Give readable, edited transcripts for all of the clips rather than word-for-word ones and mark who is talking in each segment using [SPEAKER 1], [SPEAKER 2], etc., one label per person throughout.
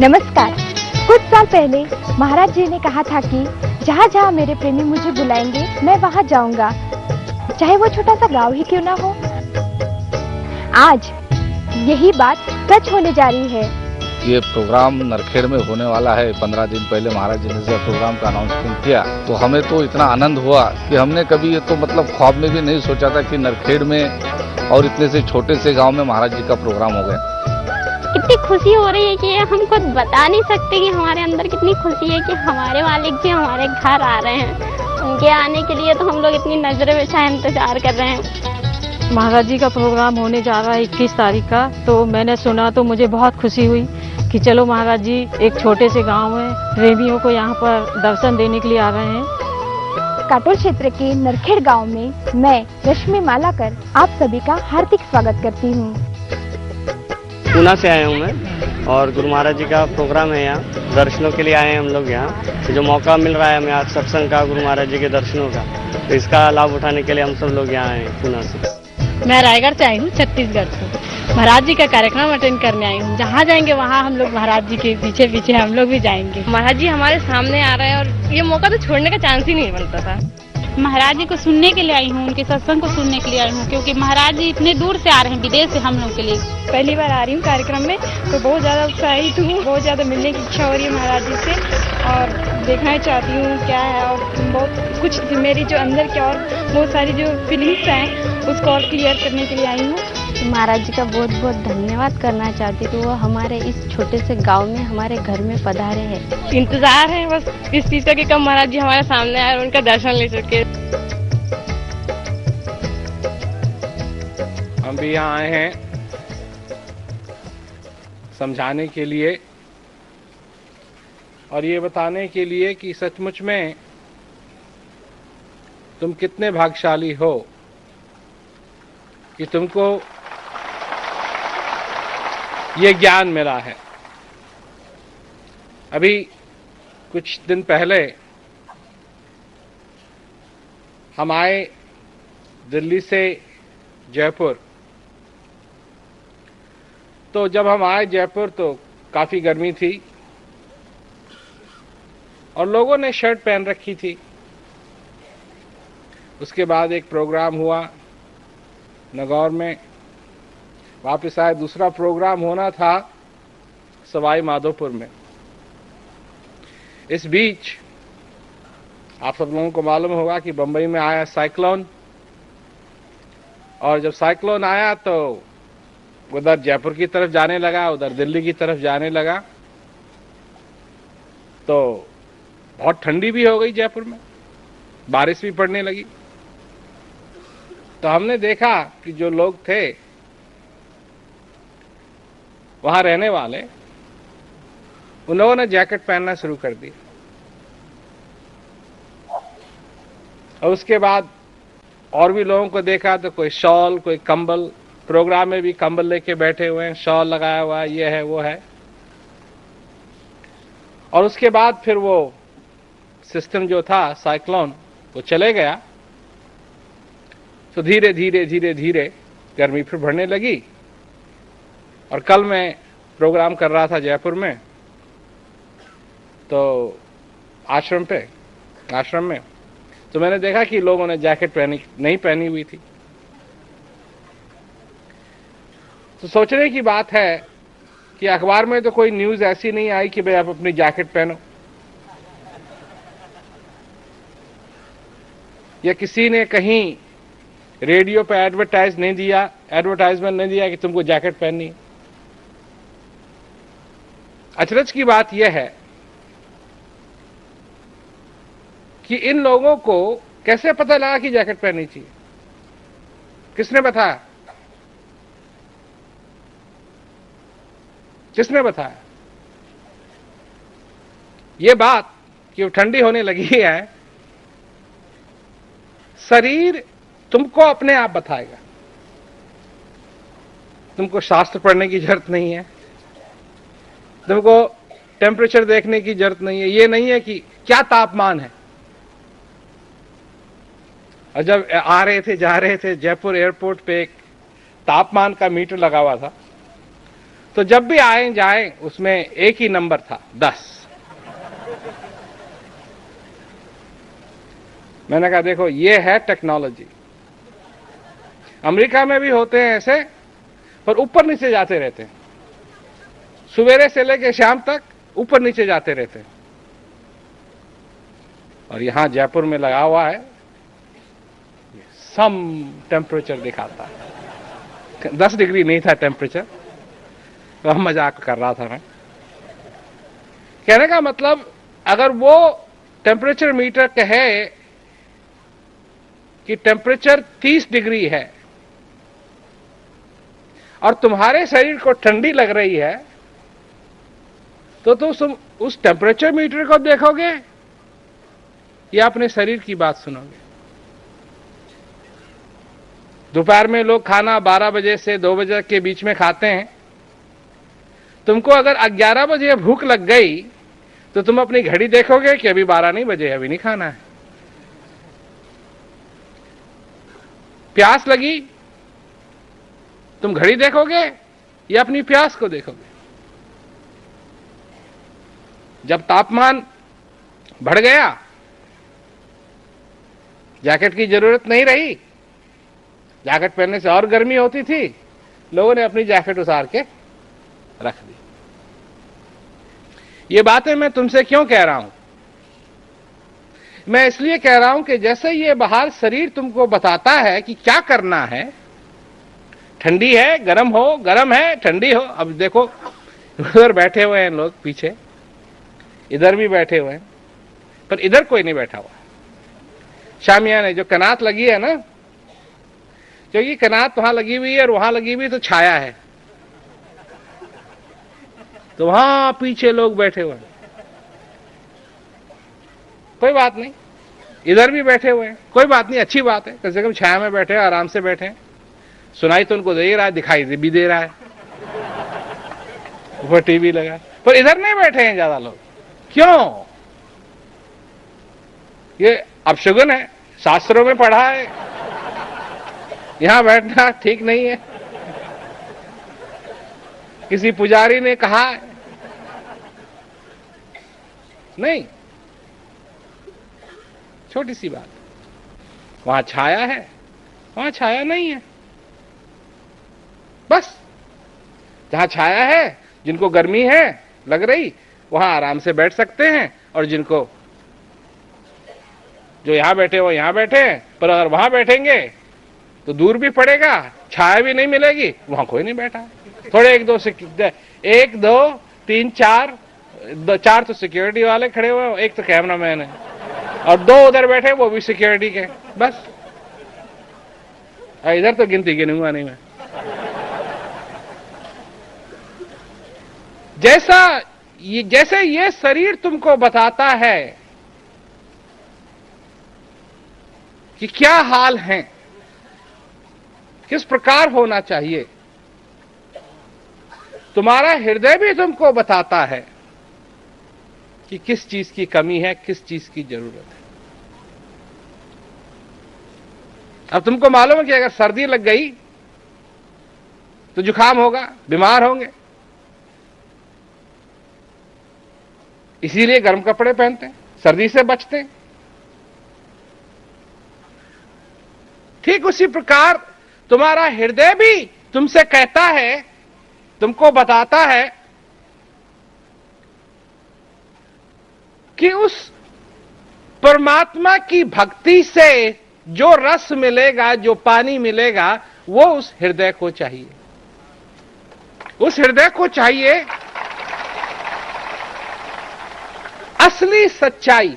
[SPEAKER 1] नमस्कार। कुछ साल पहले महाराज जी ने कहा था कि जहाँ जहाँ मेरे प्रेमी मुझे बुलाएंगे मैं वहाँ जाऊंगा, चाहे वो छोटा सा गांव ही क्यों ना हो। आज यही बात सच होने जा रही है।
[SPEAKER 2] ये प्रोग्राम नरखेड़ में होने वाला है। 15 दिन पहले महाराज जी ने जब प्रोग्राम का अनाउंसमेंट किया तो हमें तो इतना आनंद हुआ कि हमने कभी ये तो ख्वाब में भी नहीं सोचा था कि नरखेड़ में और इतने से छोटे से गांव में महाराज जी का प्रोग्राम हो गया।
[SPEAKER 3] कितनी खुशी हो रही है कि हम खुद बता नहीं सकते कि हमारे अंदर कितनी खुशी है कि हमारे मालिक जी हमारे घर आ रहे हैं। उनके आने के लिए तो हम लोग इतनी नजरें बिछाए इंतजार कर रहे हैं।
[SPEAKER 4] महाराज जी का प्रोग्राम होने जा रहा है 21 तारीख का, तो मैंने सुना तो मुझे बहुत खुशी हुई कि चलो महाराज जी एक छोटे से गांव में प्रेमियों को यहाँ पर दर्शन देने के लिए आ रहे हैं।
[SPEAKER 1] काटोल क्षेत्र के नरखेड़ गांव में मैं रश्मि मालाकर आप सभी का हार्दिक स्वागत करती हूँ।
[SPEAKER 5] पूना से आया हूँ मैं और गुरु महाराज जी का प्रोग्राम है यहाँ, दर्शनों के लिए आए हैं हम लोग यहाँ। जो मौका मिल रहा है हमें आज सत्संग का, गुरु महाराज जी के दर्शनों का, तो इसका लाभ उठाने के लिए हम सब लोग यहाँ आए हैं पूना से।
[SPEAKER 4] मैं रायगढ़ से आई हूँ, छत्तीसगढ़ से। महाराज जी का कार्यक्रम अटेंड करने आई हूँ। जहाँ जाएंगे वहाँ हम लोग महाराज जी के पीछे पीछे हम लोग भी जाएंगे।
[SPEAKER 6] महाराज जी हमारे सामने आ रहे हैं और ये मौका तो छोड़ने का चांस ही नहीं बनता था।
[SPEAKER 3] महाराज जी को सुनने के लिए आई हूँ, उनके सत्संग को सुनने के लिए आई हूँ, क्योंकि महाराज जी इतने दूर से आ रहे हैं, विदेश से हम लोग के लिए।
[SPEAKER 6] पहली बार आ रही हूँ कार्यक्रम में, तो बहुत ज्यादा उत्साहित हूँ, बहुत ज्यादा मिलने की इच्छा हो रही है महाराज जी से और देखना चाहती हूँ क्या है। और बहुत कुछ मेरी जो अंदर की और बहुत सारी जो फीलिंग्स हैं उसको और क्लियर करने के लिए आई हूँ।
[SPEAKER 3] महाराज जी का बहुत बहुत धन्यवाद करना चाहती हूँ कि वो हमारे इस छोटे से गांव में हमारे घर में पधारे हैं।
[SPEAKER 6] इंतजार है बस इस चीज का कि कब महाराज जी हमारे सामने आए और उनका दर्शन ले सके।
[SPEAKER 7] हम भी यहाँ आए हैं समझाने के लिए और ये बताने के लिए कि सचमुच में तुम कितने भाग्यशाली हो कि तुमको ये ज्ञान मिला है। अभी कुछ दिन पहले हम आए दिल्ली से जयपुर। तो जब हम आए जयपुर तो काफी गर्मी थी और लोगों ने शर्ट पहन रखी थी। उसके बाद एक प्रोग्राम हुआ नगौर में, वापस आए, दूसरा प्रोग्राम होना था सवाई माधोपुर में। इस बीच आप सब लोगों को मालूम होगा कि बंबई में आया साइक्लोन, और जब साइक्लोन आया तो उधर जयपुर की तरफ जाने लगा, उधर दिल्ली की तरफ जाने लगा, तो बहुत ठंडी भी हो गई जयपुर में, बारिश भी पड़ने लगी। तो हमने देखा कि जो लोग थे वहां रहने वाले, उन लोगों ने जैकेट पहनना शुरू कर दिया। और उसके बाद और भी लोगों को देखा तो कोई शॉल, कोई कंबल, प्रोग्राम में भी कंबल लेके बैठे हुए हैं, शॉल लगाया हुआ है, ये है वो है। और उसके बाद फिर वो सिस्टम जो था साइक्लोन वो चले गया, तो धीरे धीरे धीरे धीरे गर्मी फिर बढ़ने लगी। और कल मैं प्रोग्राम कर रहा था जयपुर में, तो आश्रम में तो मैंने देखा कि लोगों ने जैकेट नहीं पहनी हुई थी। तो सोचने की बात है कि अखबार में तो कोई न्यूज ऐसी नहीं आई कि भाई आप अपनी जैकेट पहनो, या किसी ने कहीं रेडियो पे एडवर्टाइजमेंट नहीं दिया कि तुमको जैकेट पहननी है। अचरज की बात यह है कि इन लोगों को कैसे पता लगा कि जैकेट पहननी चाहिए? किसने बताया? ये बात कि वो ठंडी होने लगी है, शरीर तुमको अपने आप बताएगा। तुमको शास्त्र पढ़ने की जरूरत नहीं है, तुमको टेम्परेचर देखने की जरूरत नहीं है। ये नहीं है कि क्या तापमान है। और जब आ रहे थे जा रहे थे जयपुर एयरपोर्ट पे एक तापमान का मीटर लगा हुआ था, तो जब भी आए जाएं उसमें एक ही नंबर था, 10। मैंने कहा देखो ये है टेक्नोलॉजी। अमेरिका में भी होते हैं ऐसे, पर ऊपर नीचे जाते रहते हैं, सवेरे से लेकर शाम तक ऊपर नीचे जाते रहते हैं। और यहां जयपुर में लगा हुआ है, सम टेम्परेचर दिखाता है। 10 डिग्री नहीं था टेम्परेचर, तो हम मजाक कर रहा था मैं। कहने का मतलब अगर वो टेम्परेचर मीटर कहे कि टेम्परेचर 30 डिग्री है और तुम्हारे शरीर को ठंडी लग रही है, तो तुम उस टेम्परेचर मीटर को देखोगे या अपने शरीर की बात सुनोगे? दोपहर में लोग खाना 12 बजे से 2 बजे के बीच में खाते हैं। तुमको अगर 11 बजे भूख लग गई तो तुम अपनी घड़ी देखोगे कि अभी 12 नहीं बजे, अभी नहीं खाना है। प्यास लगी, तुम घड़ी देखोगे या अपनी प्यास को देखोगे? जब तापमान बढ़ गया, जैकेट की जरूरत नहीं रही, जैकेट पहनने से और गर्मी होती थी, लोगों ने अपनी जैकेट उतार के रख दी। ये बातें मैं तुमसे क्यों कह रहा हूं? मैं इसलिए कह रहा हूं कि जैसे ये बाहर शरीर तुमको बताता है कि क्या करना है, ठंडी है, गर्म हो, गर्म है, ठंडी हो। अब देखो उधर बैठे हुए हैं लोग पीछे, इधर भी बैठे हुए हैं, पर इधर कोई नहीं बैठा हुआ। शामियाने जो कनात लगी है ना, क्योंकि कनात वहां लगी हुई है और वहां लगी हुई तो छाया है, तो वहां पीछे लोग बैठे हुए हैं। कोई बात नहीं, इधर भी बैठे हुए हैं, कोई बात नहीं, अच्छी बात है। कम से कम छाया में बैठे हैं, आराम से बैठे हैं। सुनाई तो उनको दे ही रहा है, दिखाई भी दे रहा है, ऊपर टीवी लगा, पर इधर नहीं बैठे हैं ज्यादा लोग। क्यों? ये अपशगुन है, शास्त्रों में पढ़ा है, यहां बैठना ठीक नहीं है, किसी पुजारी ने कहा है। नहीं, छोटी सी बात, वहां छाया है, वहां छाया नहीं है। बस जहां छाया है, जिनको गर्मी है लग रही, वहां आराम से बैठ सकते हैं, और जिनको जो यहां बैठे वो यहां बैठे हैं, पर अगर वहां बैठेंगे तो दूर भी पड़ेगा, छाया भी नहीं मिलेगी, वहां कोई नहीं बैठा। थोड़े 1 2 3 4 तो सिक्योरिटी वाले खड़े हुए, एक तो कैमरामैन है, और 2 उधर बैठे, वो भी सिक्योरिटी के। बस इधर तो गिनती गिनूंगा नहीं मैं। जैसे ये शरीर तुमको बताता है कि क्या हाल है, किस प्रकार होना चाहिए, तुम्हारा हृदय भी तुमको बताता है कि किस चीज की कमी है, किस चीज की जरूरत है। अब तुमको मालूम है कि अगर सर्दी लग गई तो जुकाम होगा, बीमार होंगे, इसीलिए गर्म कपड़े पहनते हैं, सर्दी से बचते हैं। ठीक उसी प्रकार तुम्हारा हृदय भी तुमसे कहता है, तुमको बताता है कि उस परमात्मा की भक्ति से जो रस मिलेगा, जो पानी मिलेगा, वो उस हृदय को चाहिए। उस हृदय को चाहिए असली सच्चाई,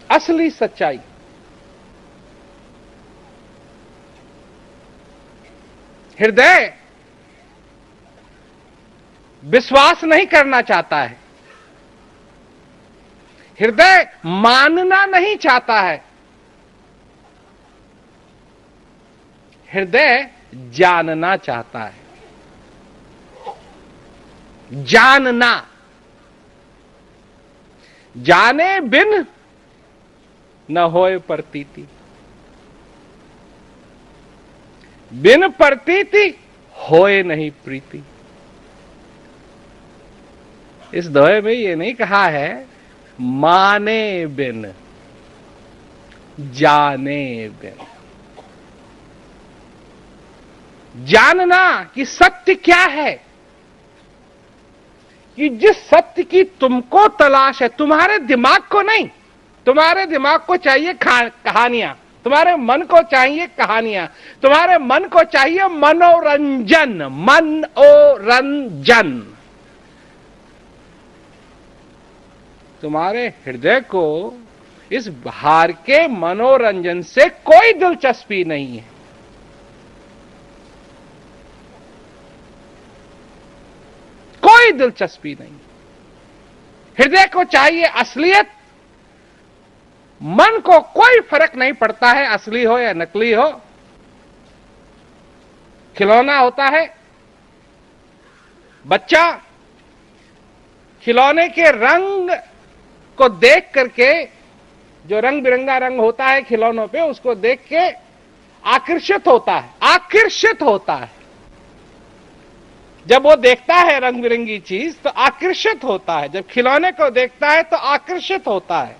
[SPEAKER 7] असली सच्चाई। हृदय विश्वास नहीं करना चाहता है, हृदय मानना नहीं चाहता है, हृदय जानना चाहता है। जानना, जाने बिन न होए प्रतीति, बिन प्रतीति होए नहीं प्रीति। इस दोहे में ये नहीं कहा है माने बिन जाने बिन। जानना कि सत्य क्या है, कि जिस सत्य की तुमको तलाश है, तुम्हारे दिमाग को नहीं, तुम्हारे दिमाग को चाहिए कहानियां, तुम्हारे मन को चाहिए कहानियां, तुम्हारे मन को चाहिए मनोरंजन, मनोरंजन। तुम्हारे हृदय को इस बाहर के मनोरंजन से कोई दिलचस्पी नहीं है। कोई दिलचस्पी नहीं। हृदय को चाहिए असलियत। मन को कोई फर्क नहीं पड़ता है असली हो या नकली हो। खिलौना होता है, बच्चा खिलौने के रंग को देख करके, जो रंग बिरंगा रंग होता है खिलौनों पे, उसको देख के आकर्षित होता है, आकर्षित होता है। जब वो देखता है रंग बिरंगी चीज तो आकर्षित होता है, जब खिलौने को देखता है तो आकर्षित होता है।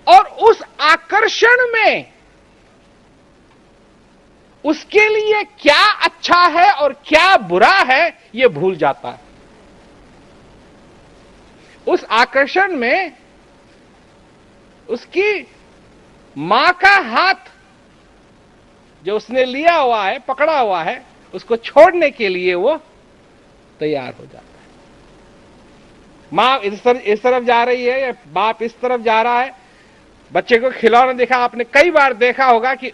[SPEAKER 7] और उस आकर्षण में उसके लिए क्या अच्छा है और क्या बुरा है ये भूल जाता है। उस आकर्षण में उसकी मां का हाथ जो उसने लिया हुआ है, पकड़ा हुआ है, उसको छोड़ने के लिए वो तैयार हो जाता है। मां इस तरफ जा रही है या बाप इस तरफ जा रहा है, बच्चे को खिलौना देखा, आपने कई बार देखा होगा कि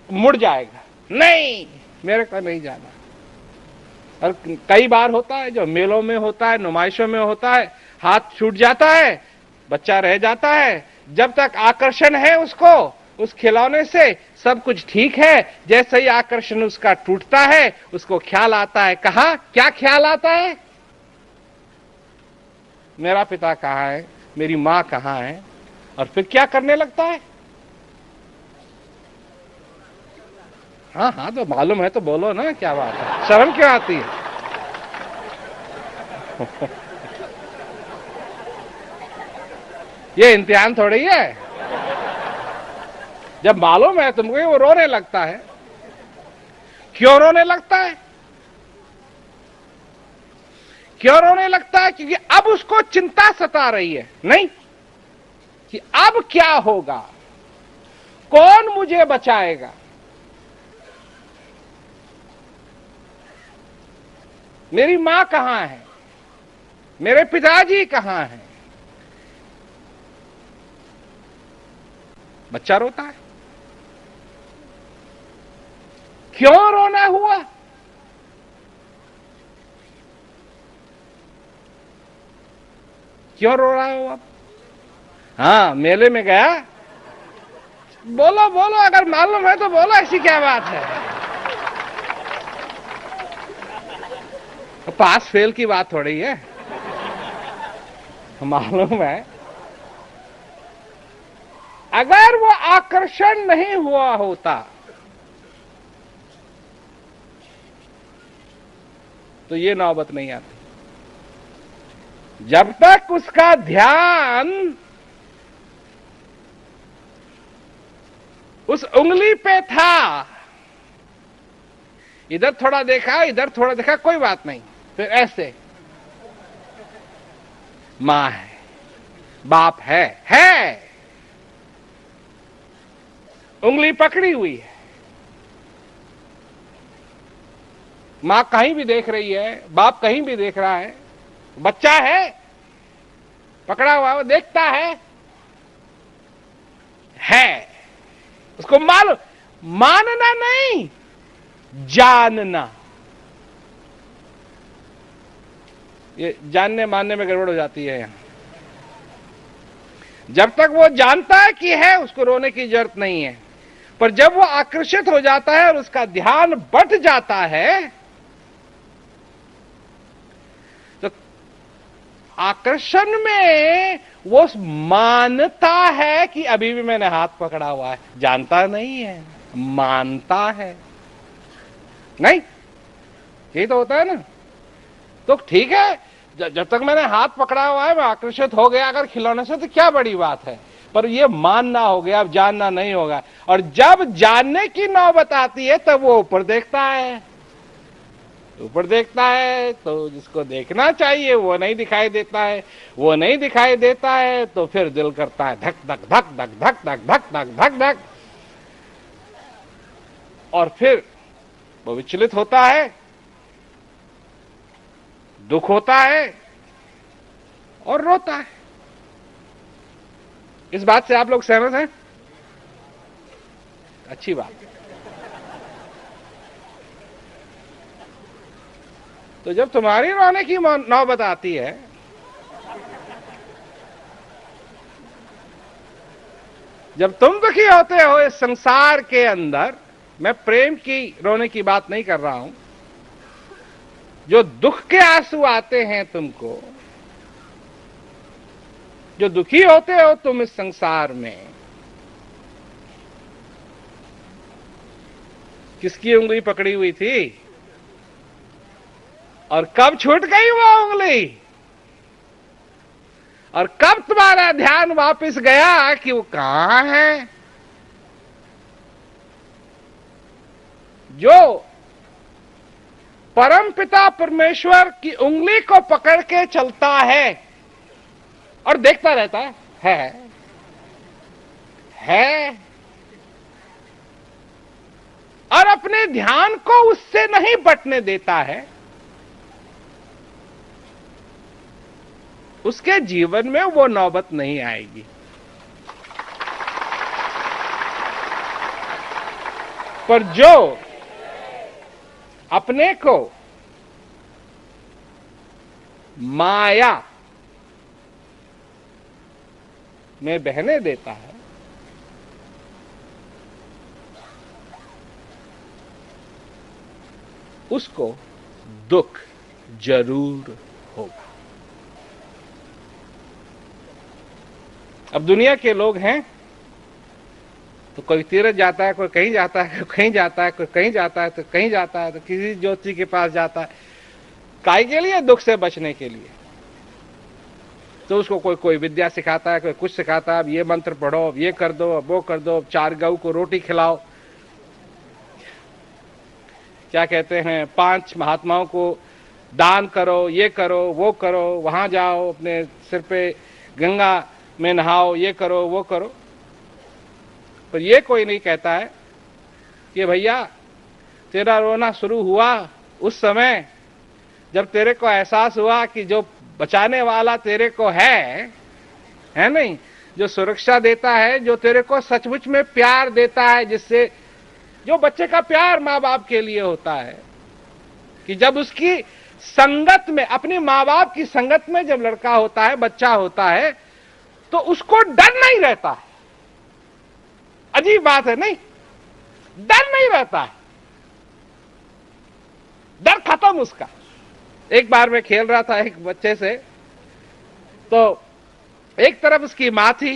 [SPEAKER 7] मुड़ जाएगा, नहीं मेरे को नहीं जाना। और कई बार होता है, जो मेलों में होता है, नुमाइशों में होता है, हाथ छूट जाता है, बच्चा रह जाता है। जब तक आकर्षण है उसको उस खिलौने से सब कुछ ठीक है, जैसे ही आकर्षण उसका टूटता है उसको ख्याल आता है। कहां, क्या ख्याल आता है? मेरा पिता कहां है, मेरी मां कहां है? और फिर क्या करने लगता है? हाँ हाँ, तो मालूम है तो बोलो ना, क्या बात है, शर्म क्यों आती है? ये इम्तिहान थोड़ी है। जब मालूम है तुमको, वो रोने लगता है। क्यों रोने लगता है? क्यों रोने लगता है? क्योंकि अब उसको चिंता सता रही है, नहीं कि अब क्या होगा, कौन मुझे बचाएगा, मेरी मां कहां है, मेरे पिताजी कहां हैं। बच्चा रोता है। क्यों रोना हुआ? क्यों रो रहा हो आप? हाँ, मेले में गया, बोलो बोलो, अगर मालूम है तो बोलो, ऐसी क्या बात है? तो पास फेल की बात थोड़ी है, मालूम है। अगर वो आकर्षण नहीं हुआ होता तो ये नौबत नहीं आती। जब तक उसका ध्यान उस उंगली पे था, इधर थोड़ा देखा, इधर थोड़ा देखा, कोई बात नहीं, फिर ऐसे मां है, बाप है, उंगली पकड़ी हुई है, मां कहीं भी देख रही है, बाप कहीं भी देख रहा है, बच्चा है पकड़ा हुआ, वो देखता है, उसको मालूम, मानना नहीं, जानना। ये जानने मानने में गड़बड़ हो जाती है यहां। जब तक वो जानता है कि है, उसको रोने की जरूरत नहीं है। पर जब वो आकर्षित हो जाता है और उसका ध्यान बट जाता है, तो आकर्षण में वो मानता है कि अभी भी मैंने हाथ पकड़ा हुआ है, जानता नहीं है, मानता है नहीं, यही तो होता है ना। तो ठीक है, जब तक मैंने हाथ पकड़ा हुआ है मैं आकर्षित हो गया अगर खिलौने से, तो क्या बड़ी बात है। पर ये मानना हो गया, अब जानना नहीं होगा। और जब जानने की नौबत आती है तब वो ऊपर देखता है। ऊपर देखता है तो जिसको देखना चाहिए वो नहीं दिखाई देता है। वो नहीं दिखाई देता है तो फिर दिल करता है धक धक धक धक धक धक धक धक धक धक, और फिर वो विचलित होता है, दुख होता है और रोता है। इस बात से आप लोग सहमत हैं? अच्छी बात। तो जब तुम्हारी रोने की नौबत आती है जब तुम दुखी होते हो इस संसार के अंदर, मैं प्रेम की रोने की बात नहीं कर रहा हूं, जो दुख के आंसू आते हैं तुमको, जो दुखी होते हो तुम इस संसार में, किसकी उंगली पकड़ी हुई थी और कब छूट गई वो उंगली, और कब तुम्हारा ध्यान वापस गया कि वो कहां है। जो परम पिता परमेश्वर की उंगली को पकड़ के चलता है और देखता रहता है और अपने ध्यान को उससे नहीं बटने देता है, उसके जीवन में वो नौबत नहीं आएगी। पर जो अपने को माया में बहने देता है, उसको दुख जरूर होगा। अब दुनिया के लोग हैं तो कोई तीरथ जाता है, कोई कहीं जाता है, कोई कहीं जाता है, कोई कहीं जाता है, तो कहीं जाता है, तो किसी ज्योति के पास जाता है। काय के लिए? दुख से बचने के लिए। तो उसको कोई विद्या सिखाता है, कोई कुछ सिखाता है, अब ये मंत्र पढ़ो, अब ये कर दो, अब वो कर दो, अब 4 गऊ को रोटी खिलाओ, क्या कहते हैं 5 महात्माओं को दान करो, ये करो, वो करो, वहां जाओ, अपने सिर पे गंगा में नहाओ, ये करो, वो करो। पर ये कोई नहीं कहता है कि भैया तेरा रोना शुरू हुआ उस समय जब तेरे को एहसास हुआ कि जो बचाने वाला तेरे को है नहीं, जो सुरक्षा देता है, जो तेरे को सचमुच में प्यार देता है, जिससे जो बच्चे का प्यार माँ बाप के लिए होता है, कि जब उसकी संगत में, अपनी माँ बाप की संगत में जब लड़का होता है, बच्चा होता है, तो उसको डर नहीं रहता है। अजीब बात है नहीं, डर नहीं रहता है, डर खत्म उसका। एक बार मैं खेल रहा था एक बच्चे से, तो एक तरफ उसकी मां थी,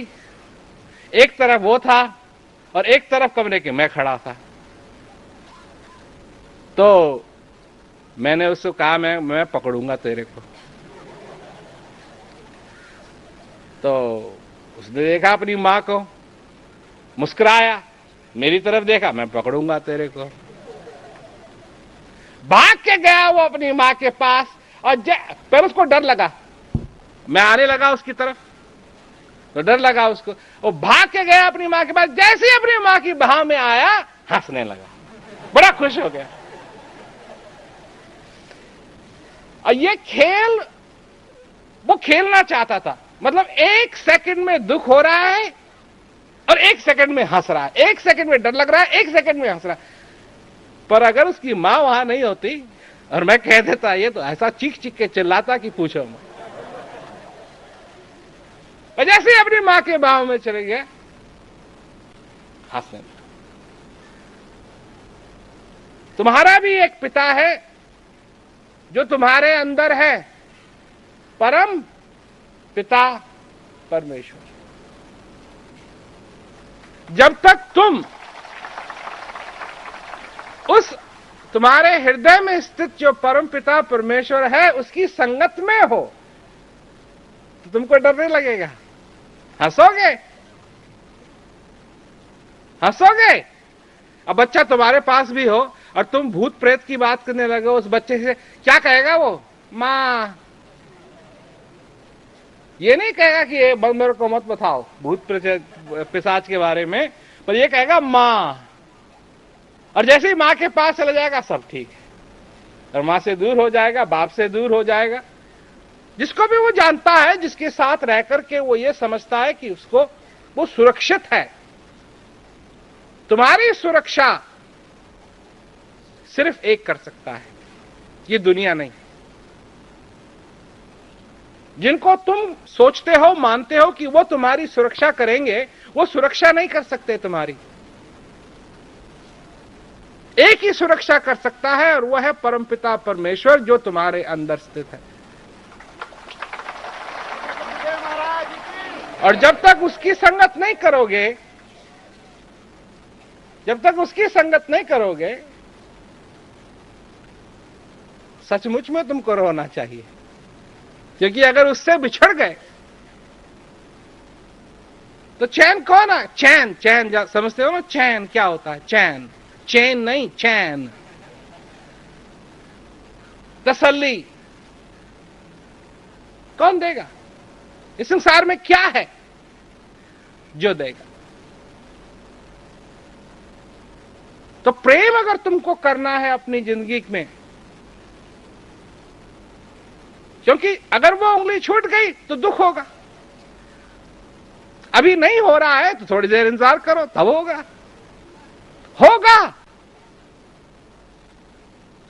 [SPEAKER 7] एक तरफ वो था, और एक तरफ कमरे के मैं खड़ा था। तो मैंने उसको कहा मैं पकड़ूंगा तेरे को। तो उसने देखा अपनी मां को, मुस्कुराया, मेरी तरफ देखा, मैं पकड़ूंगा तेरे को। भाग के गया वो अपनी मां के पास, और पर उसको डर लगा, मैं आने लगा उसकी तरफ तो डर लगा उसको, वो भाग के गया अपनी मां के पास। जैसे ही अपनी मां की बाह में आया, हंसने लगा, बड़ा खुश हो गया। और ये खेल वो खेलना चाहता था, मतलब 1 सेकंड में दुख हो रहा है और 1 सेकंड में हंस रहा है, 1 सेकंड में डर लग रहा है, 1 सेकंड में हंस रहा है। पर अगर उसकी मां वहां नहीं होती और मैं कह देता, ये तो ऐसा चीख चीख के चिल्लाता कि पूछो मत। और जैसे ही अपनी मां के बाहों में चले गया, हंसने लगा। तुम्हारा भी एक पिता है जो तुम्हारे अंदर है, परम पिता परमेश्वर। जब तक तुम उस तुम्हारे हृदय में स्थित जो परम पिता परमेश्वर है उसकी संगत में हो तो तुमको डर नहीं लगेगा। हंसोगे, हंसोगे। अब बच्चा तुम्हारे पास भी हो और तुम भूत प्रेत की बात करने लगे उस बच्चे से, क्या कहेगा वो? मां। ये नहीं कहेगा कि ये मेरे को मत बताओ भूत प्रेत पिशाच के बारे में, पर ये कहेगा मां। और जैसे ही मां के पास चला जाएगा सब ठीक है, और मां से दूर हो जाएगा, बाप से दूर हो जाएगा। जिसको भी वो जानता है, जिसके साथ रह करके वो ये समझता है कि उसको वो सुरक्षित है। तुम्हारी सुरक्षा सिर्फ एक कर सकता है, ये दुनिया नहीं। जिनको तुम सोचते हो, मानते हो कि वो तुम्हारी सुरक्षा करेंगे, वो सुरक्षा नहीं कर सकते तुम्हारी। एक ही सुरक्षा कर सकता है और वह है परमपिता परमेश्वर जो तुम्हारे अंदर स्थित है। और जब तक उसकी संगत नहीं करोगे, जब तक उसकी संगत नहीं करोगे, सचमुच में तुमको रोना चाहिए। क्योंकि अगर उससे बिछड़ गए तो चैन कौन है? चैन, चैन समझते हो ना? चैन क्या होता है? चैन, चैन नहीं, चैन, तसल्ली कौन देगा? इस संसार में क्या है जो देगा? तो प्रेम अगर तुमको करना है अपनी जिंदगी में, क्योंकि अगर वो उंगली छूट गई तो दुख होगा। अभी नहीं हो रहा है तो थोड़ी देर इंतजार करो, तब होगा, होगा,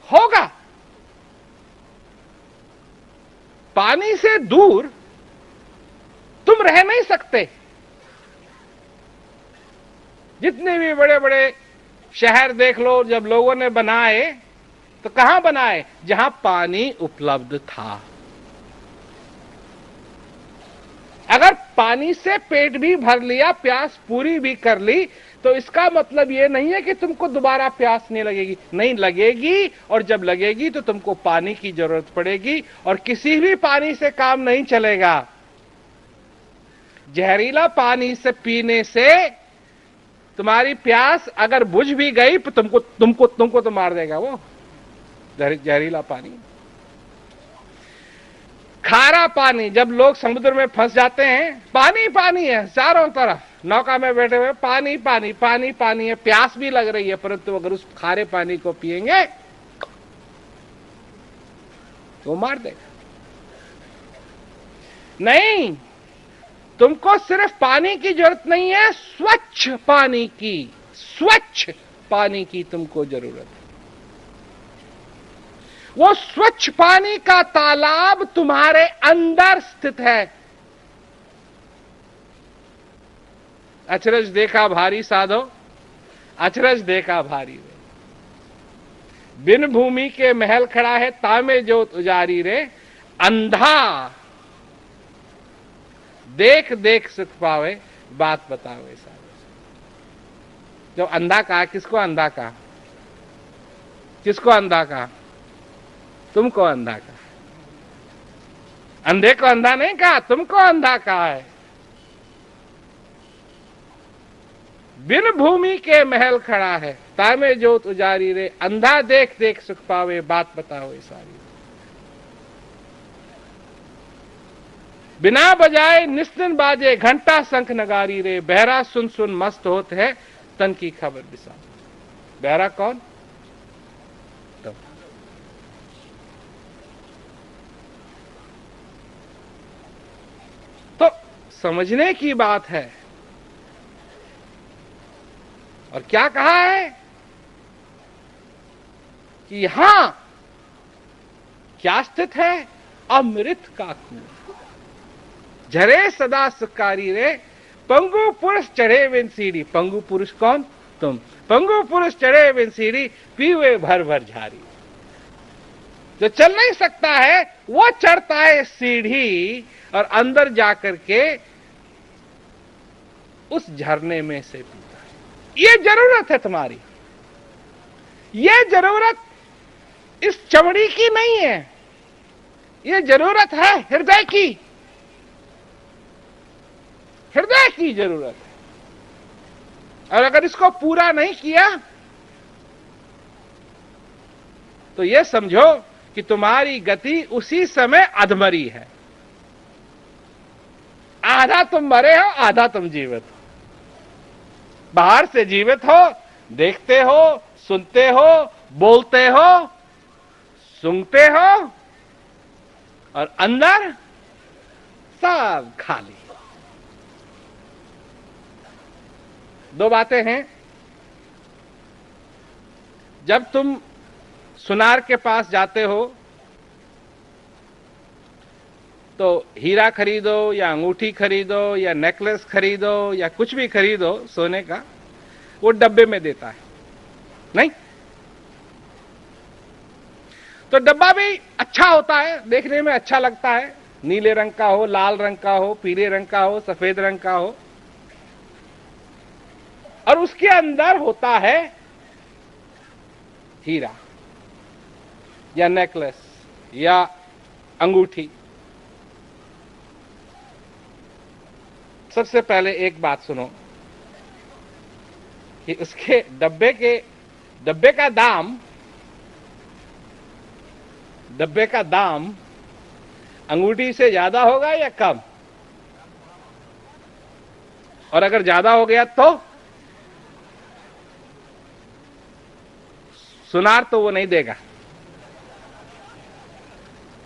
[SPEAKER 7] होगा। पानी से दूर तुम रह नहीं सकते। जितने भी बड़े बड़े शहर देख लो, जब लोगों ने बनाए तो कहां बनाए? जहां पानी उपलब्ध था। अगर पानी से पेट भी भर लिया, प्यास पूरी भी कर ली, तो इसका मतलब यह नहीं है कि तुमको दोबारा प्यास नहीं लगेगी। नहीं लगेगी, और जब लगेगी तो तुमको पानी की जरूरत पड़ेगी, और किसी भी पानी से काम नहीं चलेगा। जहरीला पानी से पीने से तुम्हारी प्यास अगर बुझ भी गई तो तुमको तो मार देगा वो जहरीला पानी। खारा पानी, जब लोग समुद्र में फंस जाते हैं, पानी पानी है चारों तरफ, नौका में बैठे हुए पानी पानी पानी पानी है, प्यास भी लग रही है, परंतु अगर उस खारे पानी को पिएंगे तो मार देगा। नहीं, तुमको सिर्फ पानी की जरूरत नहीं है, स्वच्छ पानी की, स्वच्छ पानी की तुमको जरूरत है। वो स्वच्छ पानी का तालाब तुम्हारे अंदर स्थित है। अचरज देखा भारी साधो, अचरज देखा भारी रे। बिन भूमि के महल खड़ा है, तामे जोत उजारी रे। अंधा देख देख सुख पावे, बात बतावे साधो। जो अंधा कहा, किसको अंधा कहा? किसको अंधा कहा? तुमको अंधा कहा। अंधे को अंधा नहीं कहा, तुमको अंधा कहा है। बिन भूमि के महल खड़ा है, तामे जोत उजारी रे। अंधा देख देख सुख पावे, बात बताओ सारी। बिना बजाए निस्दिन बाजे, घंटा शंख नगारी रे। बहरा सुन सुन मस्त होत है, तन की खबर बिसा। बहरा कौन? तो समझने की बात है। और क्या कहा है कि यहां क्या स्थित है? अमृत का कुआं, झरे सदा सुकारी रे। पंगु पुरुष चढ़े बिन सीढ़ी। पंगु पुरुष कौन? तुम। पंगु पुरुष चढ़े बिन सीढ़ी, पीवे भर भर झारी। जो चल नहीं सकता है वो चढ़ता है सीढ़ी, और अंदर जाकर के उस झरने में से पीता है। ये जरूरत है तुम्हारी। ये जरूरत इस चमड़ी की नहीं है, ये जरूरत है हृदय की, हृदय की जरूरत है। और अगर इसको पूरा नहीं किया तो ये समझो कि तुम्हारी गति उसी समय अधमरी है। आधा तुम मरे हो, आधा तुम जीवित हो। बाहर से जीवित हो, देखते हो, सुनते हो, बोलते हो, सूंघते हो, और अंदर सब खाली। दो बातें हैं। जब तुम सुनार के पास जाते हो तो हीरा खरीदो या अंगूठी खरीदो या नेकलेस खरीदो या कुछ भी खरीदो सोने का, वो डब्बे में देता है, नहीं? तो डब्बा भी अच्छा होता है, देखने में अच्छा लगता है, नीले रंग का हो, लाल रंग का हो, पीले रंग का हो, सफेद रंग का हो, और उसके अंदर होता है हीरा या नेकलेस या अंगूठी। सबसे पहले एक बात सुनो कि उसके डब्बे का दाम अंगूठी से ज्यादा होगा या कम? और अगर ज्यादा हो गया तो सुनार तो वो नहीं देगा,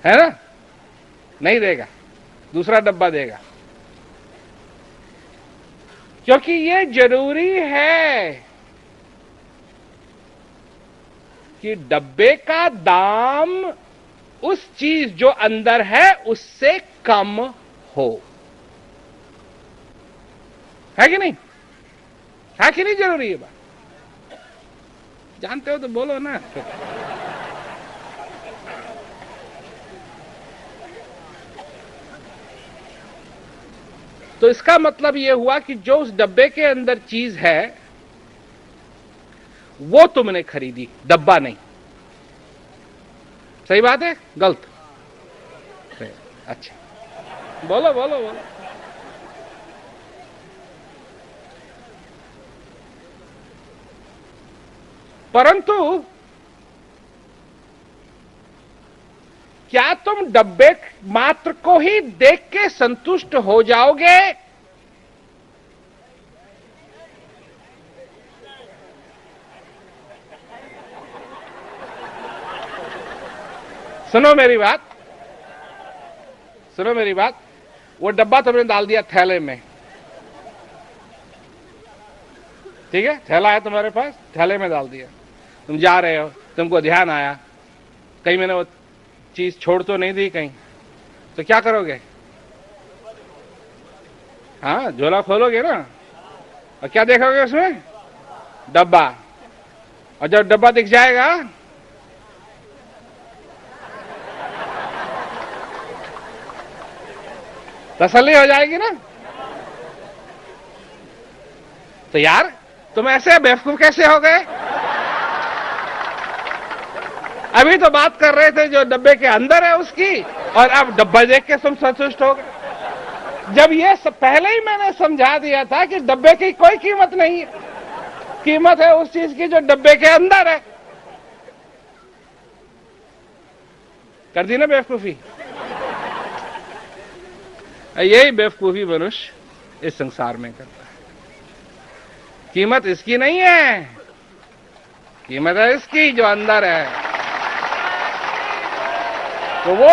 [SPEAKER 7] है ना? नहीं देगा, दूसरा डब्बा देगा, क्योंकि ये जरूरी है कि डब्बे का दाम उस चीज जो अंदर है उससे कम हो, है कि नहीं? है कि नहीं जरूरी है बात? जानते हो तो बोलो ना। तो इसका मतलब यह हुआ कि जो उस डब्बे के अंदर चीज है वो तुमने खरीदी, डब्बा नहीं। सही बात है? गलत? अच्छा, बोलो बोलो बोलो। परंतु क्या तुम डब्बे मात्र को ही देख के संतुष्ट हो जाओगे? सुनो मेरी बात, सुनो मेरी बात। वो डब्बा तुमने डाल दिया थैले में, ठीक है? थैला है तुम्हारे पास, थैले में डाल दिया। तुम जा रहे हो, तुमको ध्यान आया कहीं मैंने वो चीज छोड़ तो नहीं दी कहीं, तो क्या करोगे? हाँ, झोला खोलोगे ना, और क्या देखोगे उसमें? डब्बा। और जब डब्बा दिख जाएगा तसल्ली हो जाएगी ना। तो यार तुम ऐसे बेवकूफ कैसे हो गए? अभी तो बात कर रहे थे जो डब्बे के अंदर है उसकी, और अब डब्बा देख के तुम संतुष्ट हो गए। जब ये पहले ही मैंने समझा दिया था कि डब्बे की कोई कीमत नहीं है, कीमत है उस चीज की जो डब्बे के अंदर है। कर दी ना बेवकूफी? यही बेवकूफी मनुष्य इस संसार में करता है। कीमत इसकी नहीं है, कीमत है इसकी जो अंदर है। तो वो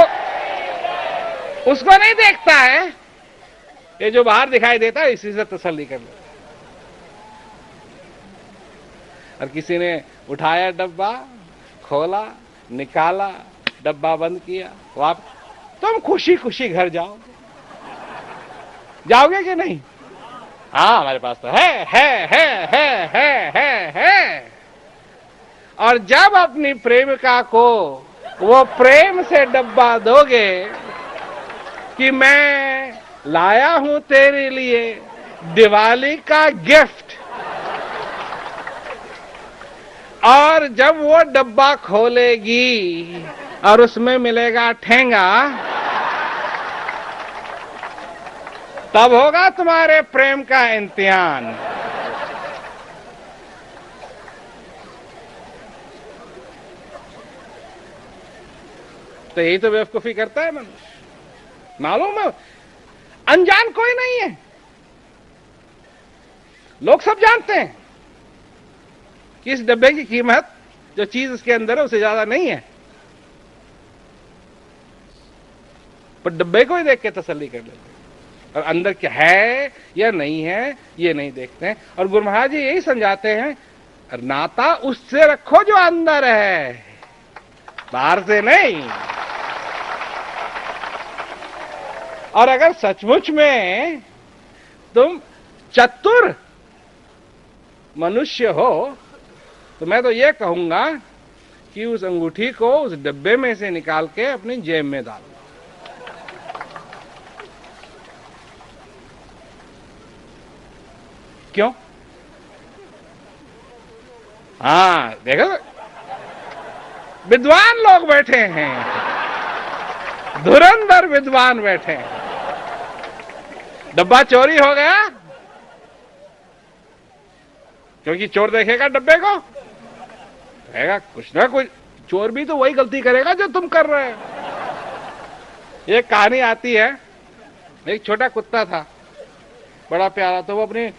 [SPEAKER 7] उसको नहीं देखता है, ये जो बाहर दिखाई देता है इसी से तसल्ली कर लेता है। और किसी ने उठाया डब्बा, खोला, निकाला, डब्बा बंद किया, वापस तुम खुशी खुशी घर जाओ। जाओगे कि नहीं? हाँ, हमारे पास तो है। और जब अपनी प्रेमिका को वो प्रेम से डब्बा दोगे कि मैं लाया हूं तेरे लिए दिवाली का गिफ्ट, और जब वो डब्बा खोलेगी और उसमें मिलेगा ठेंगा, तब होगा तुम्हारे प्रेम का इम्तिहान। तो यही तो बेवकूफी करता है मनुष्य। मालूम है, अनजान कोई नहीं है, लोग सब जानते हैं कि इस डब्बे की कीमत जो चीज उसके अंदर है उससे ज्यादा नहीं है, पर डब्बे को ही देख के तसल्ली कर लेते हैं और अंदर क्या है या नहीं है ये नहीं देखते हैं। और गुरु महाराज जी यही समझाते हैं, नाता उससे रखो जो अंदर है, बाहर से नहीं। और अगर सचमुच में तुम चतुर मनुष्य हो तो मैं तो ये कहूंगा कि उस अंगूठी को उस डब्बे में से निकाल के अपनी जेब में डालो। क्यों? हाँ देखो, विद्वान लोग बैठे हैं, धुरंधर विद्वान बैठे हैं। डब्बा चोरी हो गया, क्योंकि चोर देखेगा डब्बे को, कहेगा कुछ ना कुछ, चोर भी तो वही गलती करेगा जो तुम कर रहे हो। एक कहानी आती है, एक छोटा कुत्ता था, बड़ा प्यारा, तो वो अपने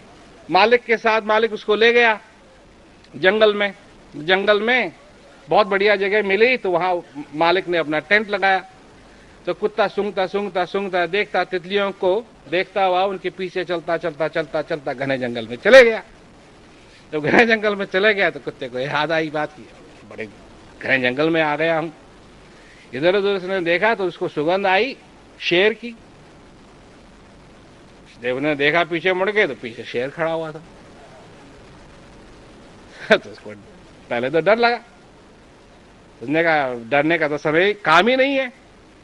[SPEAKER 7] मालिक के साथ, मालिक उसको ले गया जंगल में। जंगल में बहुत बढ़िया जगह मिली तो वहां मालिक ने अपना टेंट लगाया। तो कुत्ता सूंघता सूंघता सूंघता देखता, तितलियों को देखता हुआ उनके पीछे चलता चलता चलता चलता घने जंगल में चले गया। जब घने जंगल में चले गया तो कुत्ते को याद आई बात की, बड़े घने जंगल में आ गया हूं। इधर उधर उसने देखा तो उसको सुगंध आई शेर की। देव ने देखा, पीछे मुड़ गए तो पीछे शेर खड़ा हुआ था। तो उसको पहले तो डर लगा, उसने कहा डरने का तो समय काम ही नहीं है,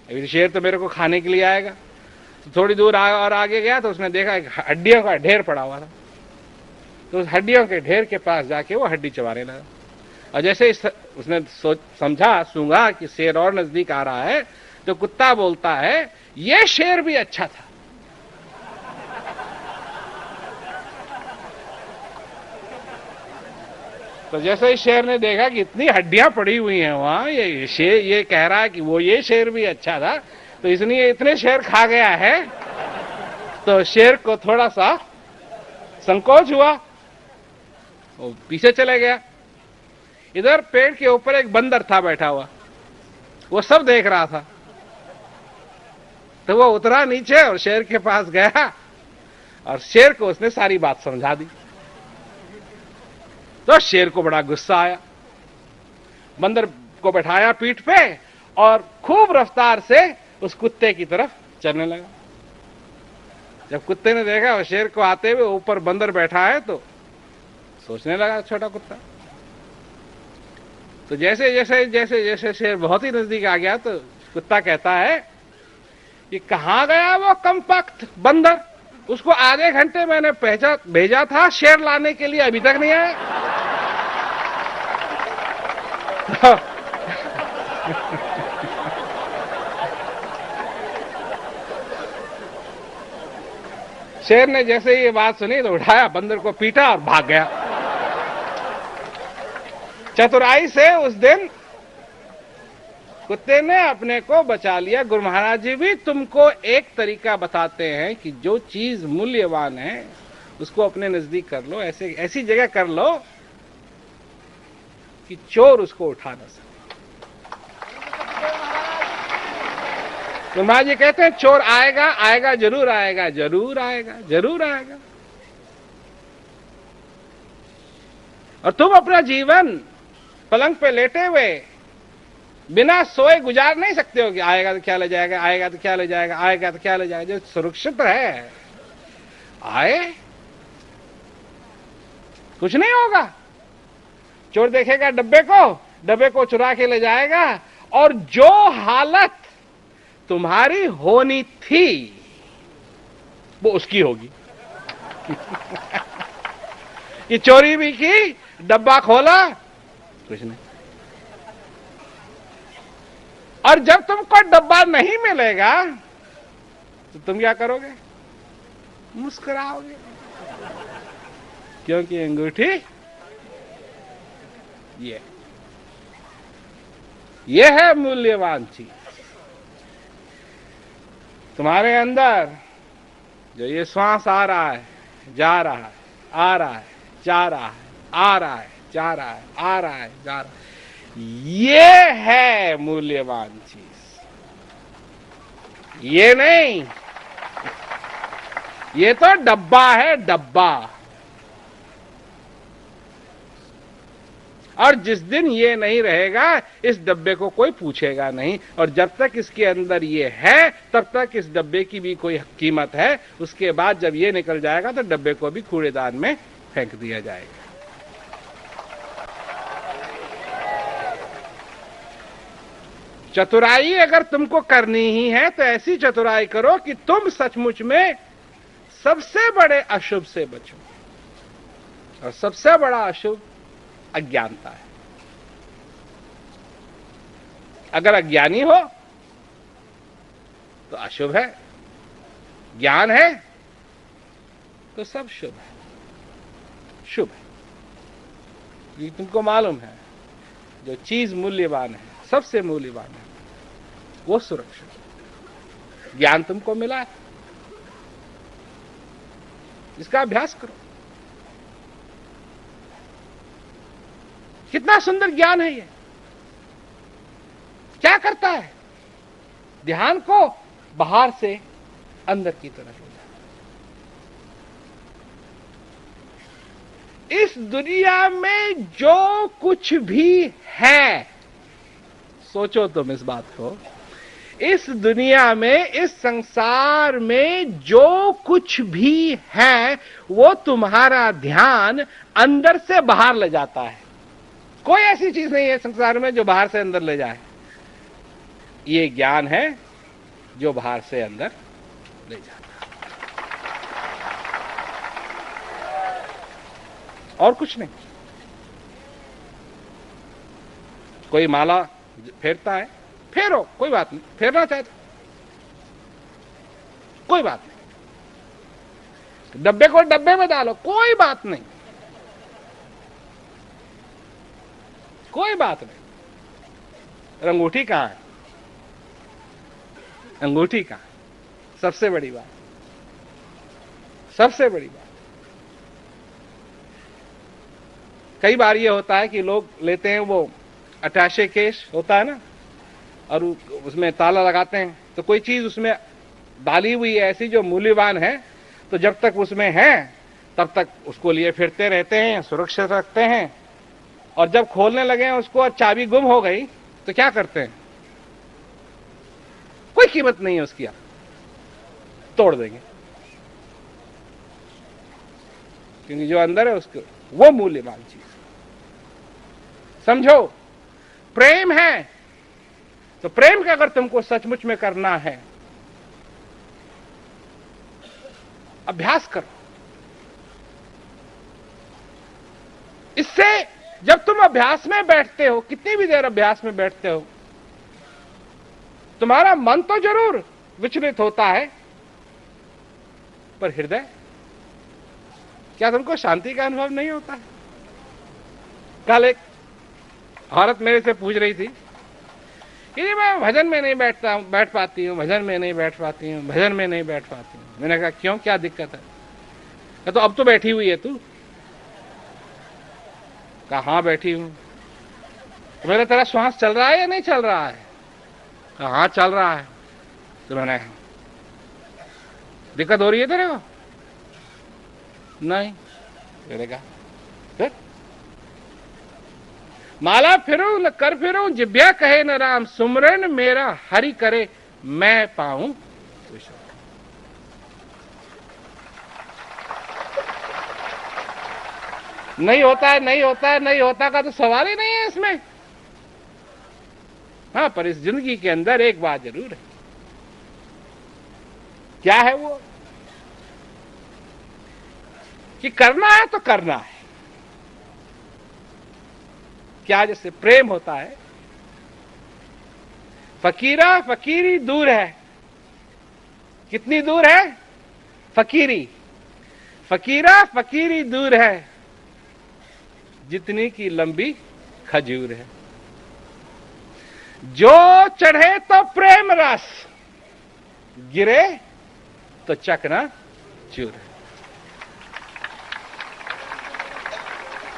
[SPEAKER 7] अभी शेर तो मेरे को खाने के लिए आएगा। तो थोड़ी दूर और आगे गया तो उसने देखा एक हड्डियों का ढेर पड़ा हुआ था। तो उस हड्डियों के ढेर के पास जाके वो हड्डी चबाने लगा। और जैसे उसने समझा, सूंघा कि शेर और नजदीक आ रहा है, तो कुत्ता बोलता है ये शेर भी अच्छा था। तो जैसे ही शेर ने देखा कि इतनी हड्डियां पड़ी हुई हैं वहां, ये शेर ये कह रहा है कि वो ये शेर भी अच्छा था, तो इसलिए इतने शेर खा गया है। तो शेर को थोड़ा सा संकोच हुआ, वो पीछे चले गया। इधर पेड़ के ऊपर एक बंदर था बैठा हुआ, वो सब देख रहा था। तो वो उतरा नीचे और शेर के पास गया और शेर को उसने सारी बात समझा दी। तो शेर को बड़ा गुस्सा आया, बंदर को बैठाया पीठ पे और खूब रफ्तार से उस कुत्ते की तरफ चलने लगा। जब कुत्ते ने देखा और शेर को आते हुए ऊपर बंदर बैठा है तो सोचने लगा छोटा कुत्ता। तो जैसे जैसे जैसे जैसे शेर बहुत ही नजदीक आ गया तो कुत्ता कहता है कि कहां गया वो कमबख्त बंदर, उसको आधे घंटे मैंने भेजा था शेर लाने के लिए, अभी तक नहीं आया। शेर ने जैसे ये बात सुनी तो उठाया, बंदर को पीटा और भाग गया। चतुराई से उस दिन कुत्ते ने अपने को बचा लिया। गुरु महाराज जी भी तुमको एक तरीका बताते हैं कि जो चीज मूल्यवान है उसको अपने नजदीक कर लो, ऐसी जगह कर लो कि चोर उसको उठा ना सके। गुरु महाराज जी कहते हैं चोर आएगा, आएगा जरूर आएगा, जरूर आएगा, जरूर आएगा। और तुम अपना जीवन पलंग पे लेटे हुए बिना सोए गुजार नहीं सकते हो कि आएगा तो क्या ले जाएगा, आएगा तो क्या ले जाएगा, आएगा तो क्या ले जाएगा। जो सुरक्षित है आए, कुछ नहीं होगा। चोर देखेगा डब्बे को चुरा के ले जाएगा और जो हालत तुम्हारी होनी थी वो उसकी होगी। कि चोरी भी की, डब्बा खोला कुछ नहीं। और जब तुमको डब्बा नहीं मिलेगा तो तुम क्या करोगे? मुस्कुराओगे, क्योंकि अंगूठी ये है मूल्यवान चीज। तुम्हारे अंदर जो ये श्वास आ रहा है, जा रहा है, आ रहा है, जा रहा है, आ रहा है, जा रहा है, आ रहा है, जा रहा है, ये है मूल्यवान चीज। ये नहीं, ये तो डब्बा है, डब्बा। और जिस दिन ये नहीं रहेगा, इस डब्बे को कोई पूछेगा नहीं। और जब तक इसके अंदर ये है, तब तक इस डब्बे की भी कोई कीमत है। उसके बाद जब ये निकल जाएगा तो डब्बे को भी कूड़ेदान में फेंक दिया जाएगा। चतुराई अगर तुमको करनी ही है तो ऐसी चतुराई करो कि तुम सचमुच में सबसे बड़े अशुभ से बचो। और सबसे बड़ा अशुभ अज्ञानता है। अगर अज्ञानी हो तो अशुभ है, ज्ञान है तो सब शुभ है, शुभ है। ये तुमको मालूम है, जो चीज मूल्यवान है, सबसे मूल्यवान है, वो सुरक्षित। ज्ञान तुमको मिला है, इसका अभ्यास करो। कितना सुंदर ज्ञान है ये। क्या करता है? ध्यान को बाहर से अंदर की तरफ ले जाता है। इस दुनिया में जो कुछ भी है, सोचो तुम इस बात को, इस दुनिया में, इस संसार में जो कुछ भी है, वो तुम्हारा ध्यान अंदर से बाहर ले जाता है। कोई ऐसी चीज नहीं है संसार में जो बाहर से अंदर ले जाए। ये ज्ञान है जो बाहर से अंदर ले जाता है, और कुछ नहीं। कोई माला फेरता है, फेरो, कोई बात नहीं। फेरना चाहते, कोई बात नहीं। डब्बे को डब्बे में डालो, कोई बात नहीं, कोई बात नहीं। अंगूठी कहां है? अंगूठी कहां? सबसे बड़ी बात, सबसे बड़ी बात। कई बार ये होता है कि लोग लेते हैं, वो अटैचे केस होता है ना, और उसमें ताला लगाते हैं, तो कोई चीज उसमें डाली हुई है ऐसी जो मूल्यवान है, तो जब तक उसमें है तब तक उसको लिए फिरते रहते हैं, सुरक्षित रखते हैं। और जब खोलने लगे हैं उसको और चाबी गुम हो गई तो क्या करते हैं? कोई कीमत नहीं है उसकी, आप तोड़ देंगे, क्योंकि जो अंदर है उसको वो मूल्यवान चीज। समझो, प्रेम है तो प्रेम का अगर तुमको सचमुच में करना है, अभ्यास करो। इससे जब तुम अभ्यास में बैठते हो, कितनी भी देर अभ्यास में बैठते हो, तुम्हारा मन तो जरूर विचलित होता है, पर हृदय, क्या तुमको शांति का अनुभव नहीं होता है? कल एक औरत मेरे से पूछ रही थी कि मैं भजन में नहीं बैठ पाती हूं, भजन में नहीं बैठ पाती हूं, भजन में नहीं बैठ पाती हूं। मैंने कहा क्यों, क्या दिक्कत है? तो अब तो बैठी हुई है तू। कहा हाँ बैठी हूं। तो मेरा तेरा श्वास चल रहा है या नहीं चल रहा है? कहा हाँ चल रहा है। तो मैंने दिक्कत हो रही है तेरे को? नहीं। मैंने कहा फिर माला फिरूं कर फिरूं, जिभ्या कहे न राम, सुमरन मेरा हरि करे, मैं पाऊं विश्राम। नहीं होता है, नहीं होता है, नहीं होता का तो सवाल ही नहीं है इसमें। हाँ, पर इस जिंदगी के अंदर एक बात जरूर है। क्या है वो? कि करना है तो करना है। क्या जैसे प्रेम होता है, फकीरा फकीरी दूर है। कितनी दूर है? फकीरी, फकीरा फकीरी दूर है, जितनी की लंबी खजूर है। जो चढ़े तो प्रेम रस, गिरे तो चकना चूर।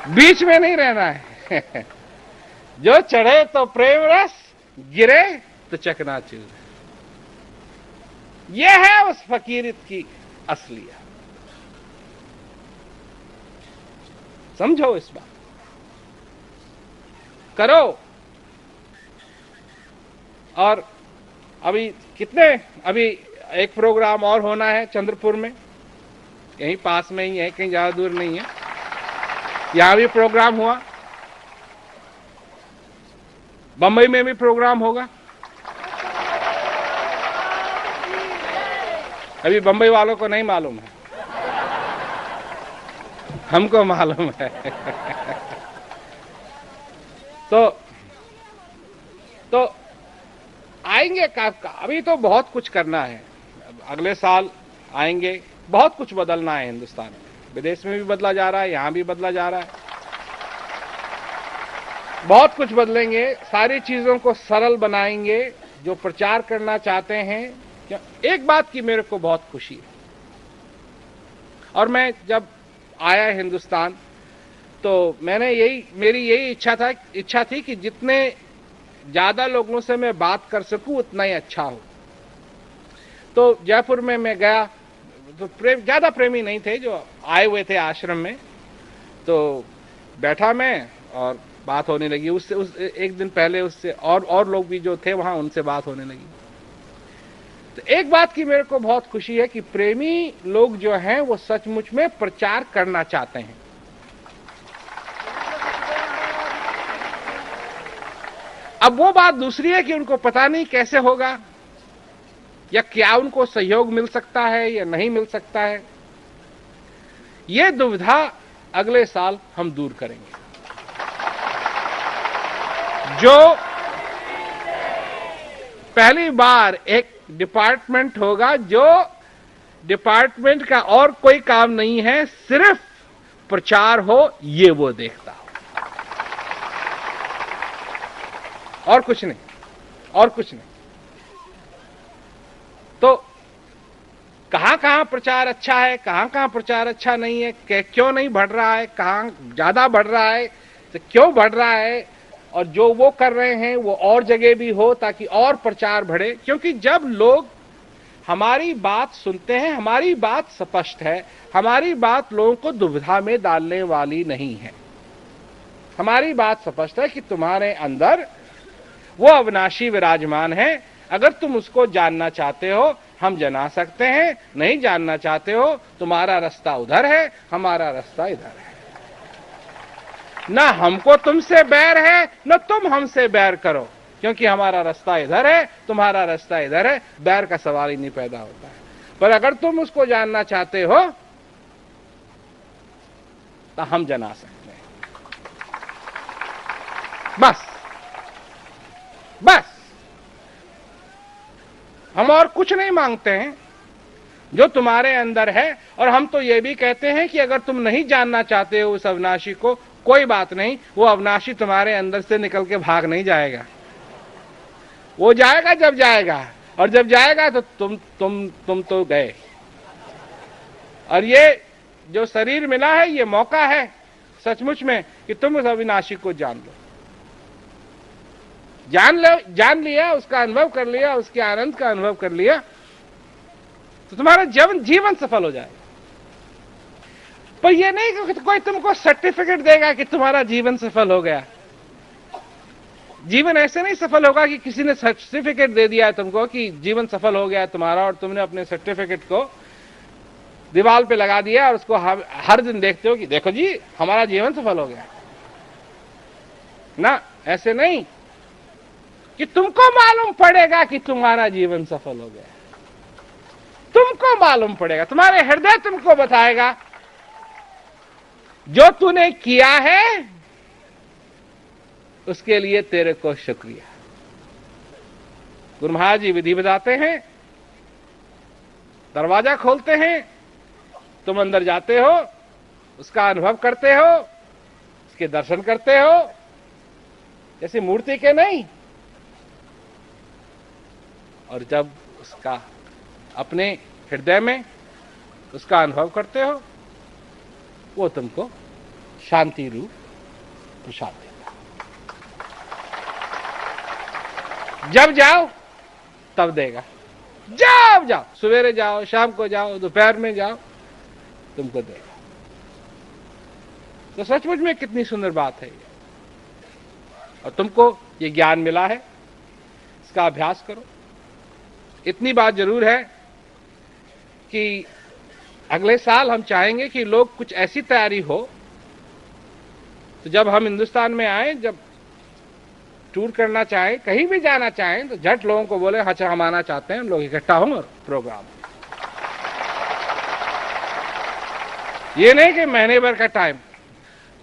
[SPEAKER 7] बीच में नहीं रहना है। जो चढ़े तो प्रेम रस, गिरे तो चकना चूर। यह है उस फकीरियत की असलियत। समझो इस बात, करो। और अभी अभी एक प्रोग्राम और होना है चंद्रपुर में, यहीं पास में ही है, कहीं ज्यादा दूर नहीं है। यहां भी प्रोग्राम हुआ, बंबई में भी प्रोग्राम होगा। अभी बंबई वालों को नहीं मालूम है, हमको मालूम है। तो आएंगे अभी तो बहुत कुछ करना है। अगले साल आएंगे, बहुत कुछ बदलना है हिंदुस्तान में। विदेश में भी बदला जा रहा है, यहां भी बदला जा रहा है। बहुत कुछ बदलेंगे, सारी चीजों को सरल बनाएंगे। जो प्रचार करना चाहते हैं, एक बात की मेरे को बहुत खुशी है, और मैं जब आया हिंदुस्तान तो मेरी यही इच्छा थी कि जितने ज्यादा लोगों से मैं बात कर सकूं उतना ही अच्छा हो। तो जयपुर में मैं गया तो ज्यादा प्रेमी नहीं थे जो आए हुए थे आश्रम में, तो बैठा मैं और बात होने लगी। उससे एक दिन पहले उससे और लोग भी जो थे वहां, उनसे बात होने लगी। तो एक बात की मेरे को बहुत खुशी है कि प्रेमी लोग जो हैं वो सचमुच में प्रचार करना चाहते हैं। अब वो बात दूसरी है कि उनको पता नहीं कैसे होगा, या क्या उनको सहयोग मिल सकता है या नहीं मिल सकता है। ये दुविधा अगले साल हम दूर करेंगे। जो पहली बार एक डिपार्टमेंट होगा, जो डिपार्टमेंट का और कोई काम नहीं है, सिर्फ प्रचार हो, ये वो देखता हो, और कुछ नहीं, और कुछ नहीं। तो कहां कहां प्रचार अच्छा है, कहां कहां प्रचार अच्छा नहीं है, क्यों नहीं बढ़ रहा है, कहां ज्यादा बढ़ रहा है, तो क्यों बढ़ रहा है, और जो वो कर रहे हैं वो और जगह भी हो ताकि और प्रचार बढ़े। क्योंकि जब लोग हमारी बात सुनते हैं, हमारी बात स्पष्ट है, हमारी बात लोगों को दुविधा में डालने वाली नहीं है। हमारी बात स्पष्ट है कि तुम्हारे अंदर वो अविनाशी विराजमान है। अगर तुम उसको जानना चाहते हो, हम जना सकते हैं। नहीं जानना चाहते हो, तुम्हारा रास्ता उधर है, हमारा रास्ता इधर है। ना हमको तुमसे बैर है, न तुम हमसे बैर करो, क्योंकि हमारा रास्ता इधर है, तुम्हारा रास्ता इधर है। बैर का सवाल ही नहीं पैदा होता है। पर अगर तुम उसको जानना चाहते हो तो हम जना सकते हैं। बस हम और कुछ नहीं मांगते हैं, जो तुम्हारे अंदर है। और हम तो ये भी कहते हैं कि अगर तुम नहीं जानना चाहते हो उस अविनाशी को, कोई बात नहीं, वो अविनाशी तुम्हारे अंदर से निकल के भाग नहीं जाएगा। वो जाएगा जब जाएगा, और जब जाएगा तो तुम तो गए। और ये जो शरीर मिला है, ये मौका है सचमुच में कि तुम उस अविनाशी को जान लो। जान लिया, उसका अनुभव कर लिया, उसके आनंद का अनुभव कर लिया, तो तुम्हारा जीवन सफल हो जाएगा। पर यह नहीं कि कोई तुमको सर्टिफिकेट देगा कि तुम्हारा जीवन सफल हो गया। जीवन ऐसे नहीं सफल होगा कि किसी ने सर्टिफिकेट दे दिया है तुमको कि जीवन सफल हो गया तुम्हारा, और तुमने अपने सर्टिफिकेट को दीवार पे लगा दिया और उसको हर दिन देखते हो कि देखो जी हमारा जीवन सफल हो गया। ना, ऐसे नहीं कि तुमको मालूम पड़ेगा कि तुम्हारा जीवन सफल हो गया। तुमको मालूम पड़ेगा, तुम्हारे हृदय तुमको बताएगा जो तूने किया है उसके लिए तेरे को शुक्रिया। गुरु महाराज जी विधि बताते हैं, दरवाजा खोलते हैं, तुम अंदर जाते हो, उसका अनुभव करते हो, उसके दर्शन करते हो, जैसे मूर्ति के नहीं, और जब उसका अपने हृदय में उसका अनुभव करते हो, वो तुमको शांति रूप प्रसाद देता। जब जाओ तब देगा, जब जाओ, सवेरे जाओ, शाम को जाओ, दोपहर में जाओ, तुमको देगा। तो सचमुच में कितनी सुंदर बात है ये। और तुमको ये ज्ञान मिला है, इसका अभ्यास करो। इतनी बात जरूर है कि अगले साल हम चाहेंगे कि लोग कुछ ऐसी तैयारी हो, तो जब हम हिंदुस्तान में आए, जब टूर करना चाहें, कहीं भी जाना चाहें, तो झट लोगों को बोले अच्छा हम आना चाहते हैं, लोग इकट्ठा हों और प्रोग्राम। ये नहीं कि महीने भर का टाइम,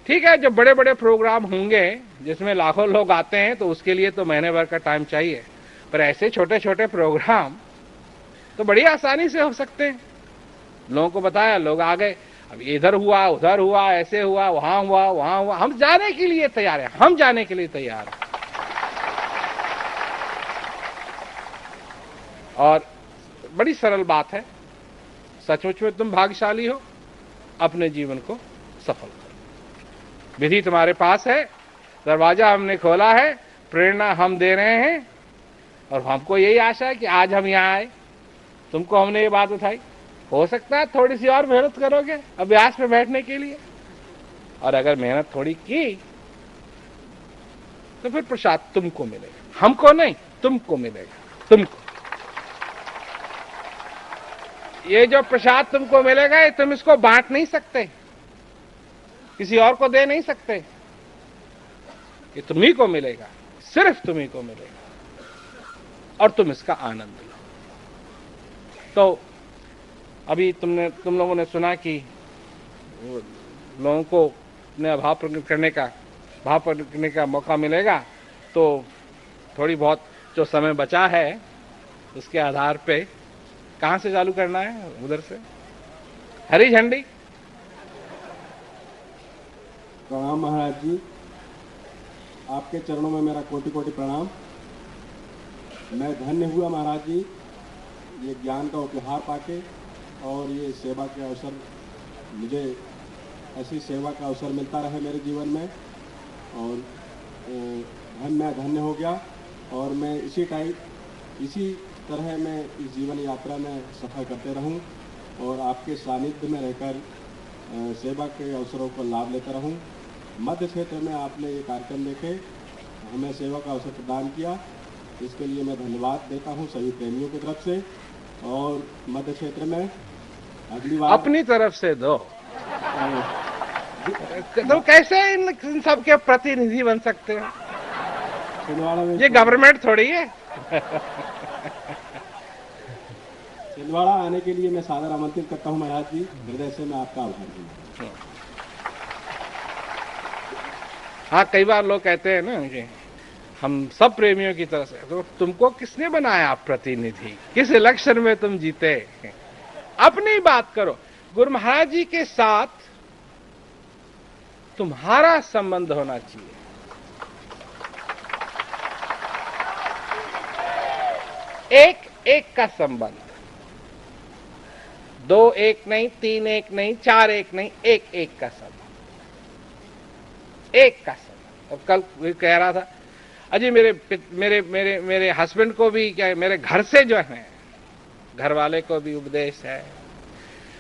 [SPEAKER 7] ठीक है, जब बड़े बड़े प्रोग्राम होंगे जिसमें लाखों लोग आते हैं तो उसके लिए तो महीने भर का टाइम चाहिए, पर ऐसे छोटे छोटे प्रोग्राम तो बड़ी आसानी से हो सकते हैं। लोगों को बताया, लोग आ गए, अब इधर हुआ, उधर हुआ, ऐसे हुआ, वहां हुआ, वहां हुआ, हम जाने के लिए तैयार हैं, हम जाने के लिए तैयार हैं। और बड़ी सरल बात है, सचमुच में तुम भाग्यशाली हो, अपने जीवन को सफल करो। विधि तुम्हारे पास है, दरवाजा हमने खोला है, प्रेरणा हम दे रहे हैं, और हमको यही आशा है कि आज हम यहाँ आए, तुमको हमने ये बात उठाई। हो सकता है थोड़ी सी और मेहनत करोगे अभ्यास में बैठने के लिए, और अगर मेहनत थोड़ी की तो फिर प्रसाद तुमको मिलेगा, हमको नहीं, तुमको मिलेगा। तुमको ये जो प्रसाद तुमको मिलेगा, ये तुम इसको बांट नहीं सकते, किसी और को दे नहीं सकते, ये तुम्ही को मिलेगा, सिर्फ तुम्ही को मिलेगा, और तुम इसका आनंद लो। तो अभी तुम लोगों ने सुना कि लोगों को अपने भाव प्रकट करने का मौका मिलेगा, तो थोड़ी बहुत जो समय बचा है उसके आधार पे कहां से चालू करना है? उधर से हरी झंडी।
[SPEAKER 8] प्रणाम महाराज जी, आपके चरणों में मेरा कोटि कोटि प्रणाम। मैं धन्य हुआ महाराज जी, ये ज्ञान का उपहार पाके, और ये सेवा के अवसर, मुझे ऐसी सेवा का अवसर मिलता रहे मेरे जीवन में, और मैं धन्य हो गया। और मैं इसी तरह मैं इस जीवन यात्रा में सफर करते रहूं, और आपके सानिध्य में रहकर सेवा के अवसरों को लाभ लेता रहूं। मध्य क्षेत्र में आपने ये कार्यक्रम देखे, हमें सेवा का अवसर प्रदान किया, इसके लिए मैं धन्यवाद देता हूं सभी प्रेमियों की तरफ से। और मध्य क्षेत्र में अगली बार
[SPEAKER 7] अपनी तरफ से दो, तो कैसे इन सबके प्रतिनिधि बन सकते हो?
[SPEAKER 8] छिंदवाड़ा में,
[SPEAKER 7] ये गवर्नमेंट थोड़ी है।
[SPEAKER 8] छिंदवाड़ा आने के लिए मैं सादर आमंत्रित करता हूं महाराज जी, हृदय से मैं आपका आभारी हूं।
[SPEAKER 7] हाँ, कई बार लोग कहते हैं ना कि हम सब प्रेमियों की तरफ से, तो तुमको किसने बनाया प्रतिनिधि? किस इलेक्शन में तुम जीते? अपनी बात करो। गुरु महाराज जी के साथ तुम्हारा संबंध होना चाहिए। एक एक का संबंध, 2 1 नहीं, 3 1 नहीं, 4 1 नहीं, एक एक का संबंध, एक का संबंध। और कल भी कह रहा था, अजी मेरे हस्बैंड को भी, क्या मेरे घर से जो है, घर वाले को भी उपदेश है,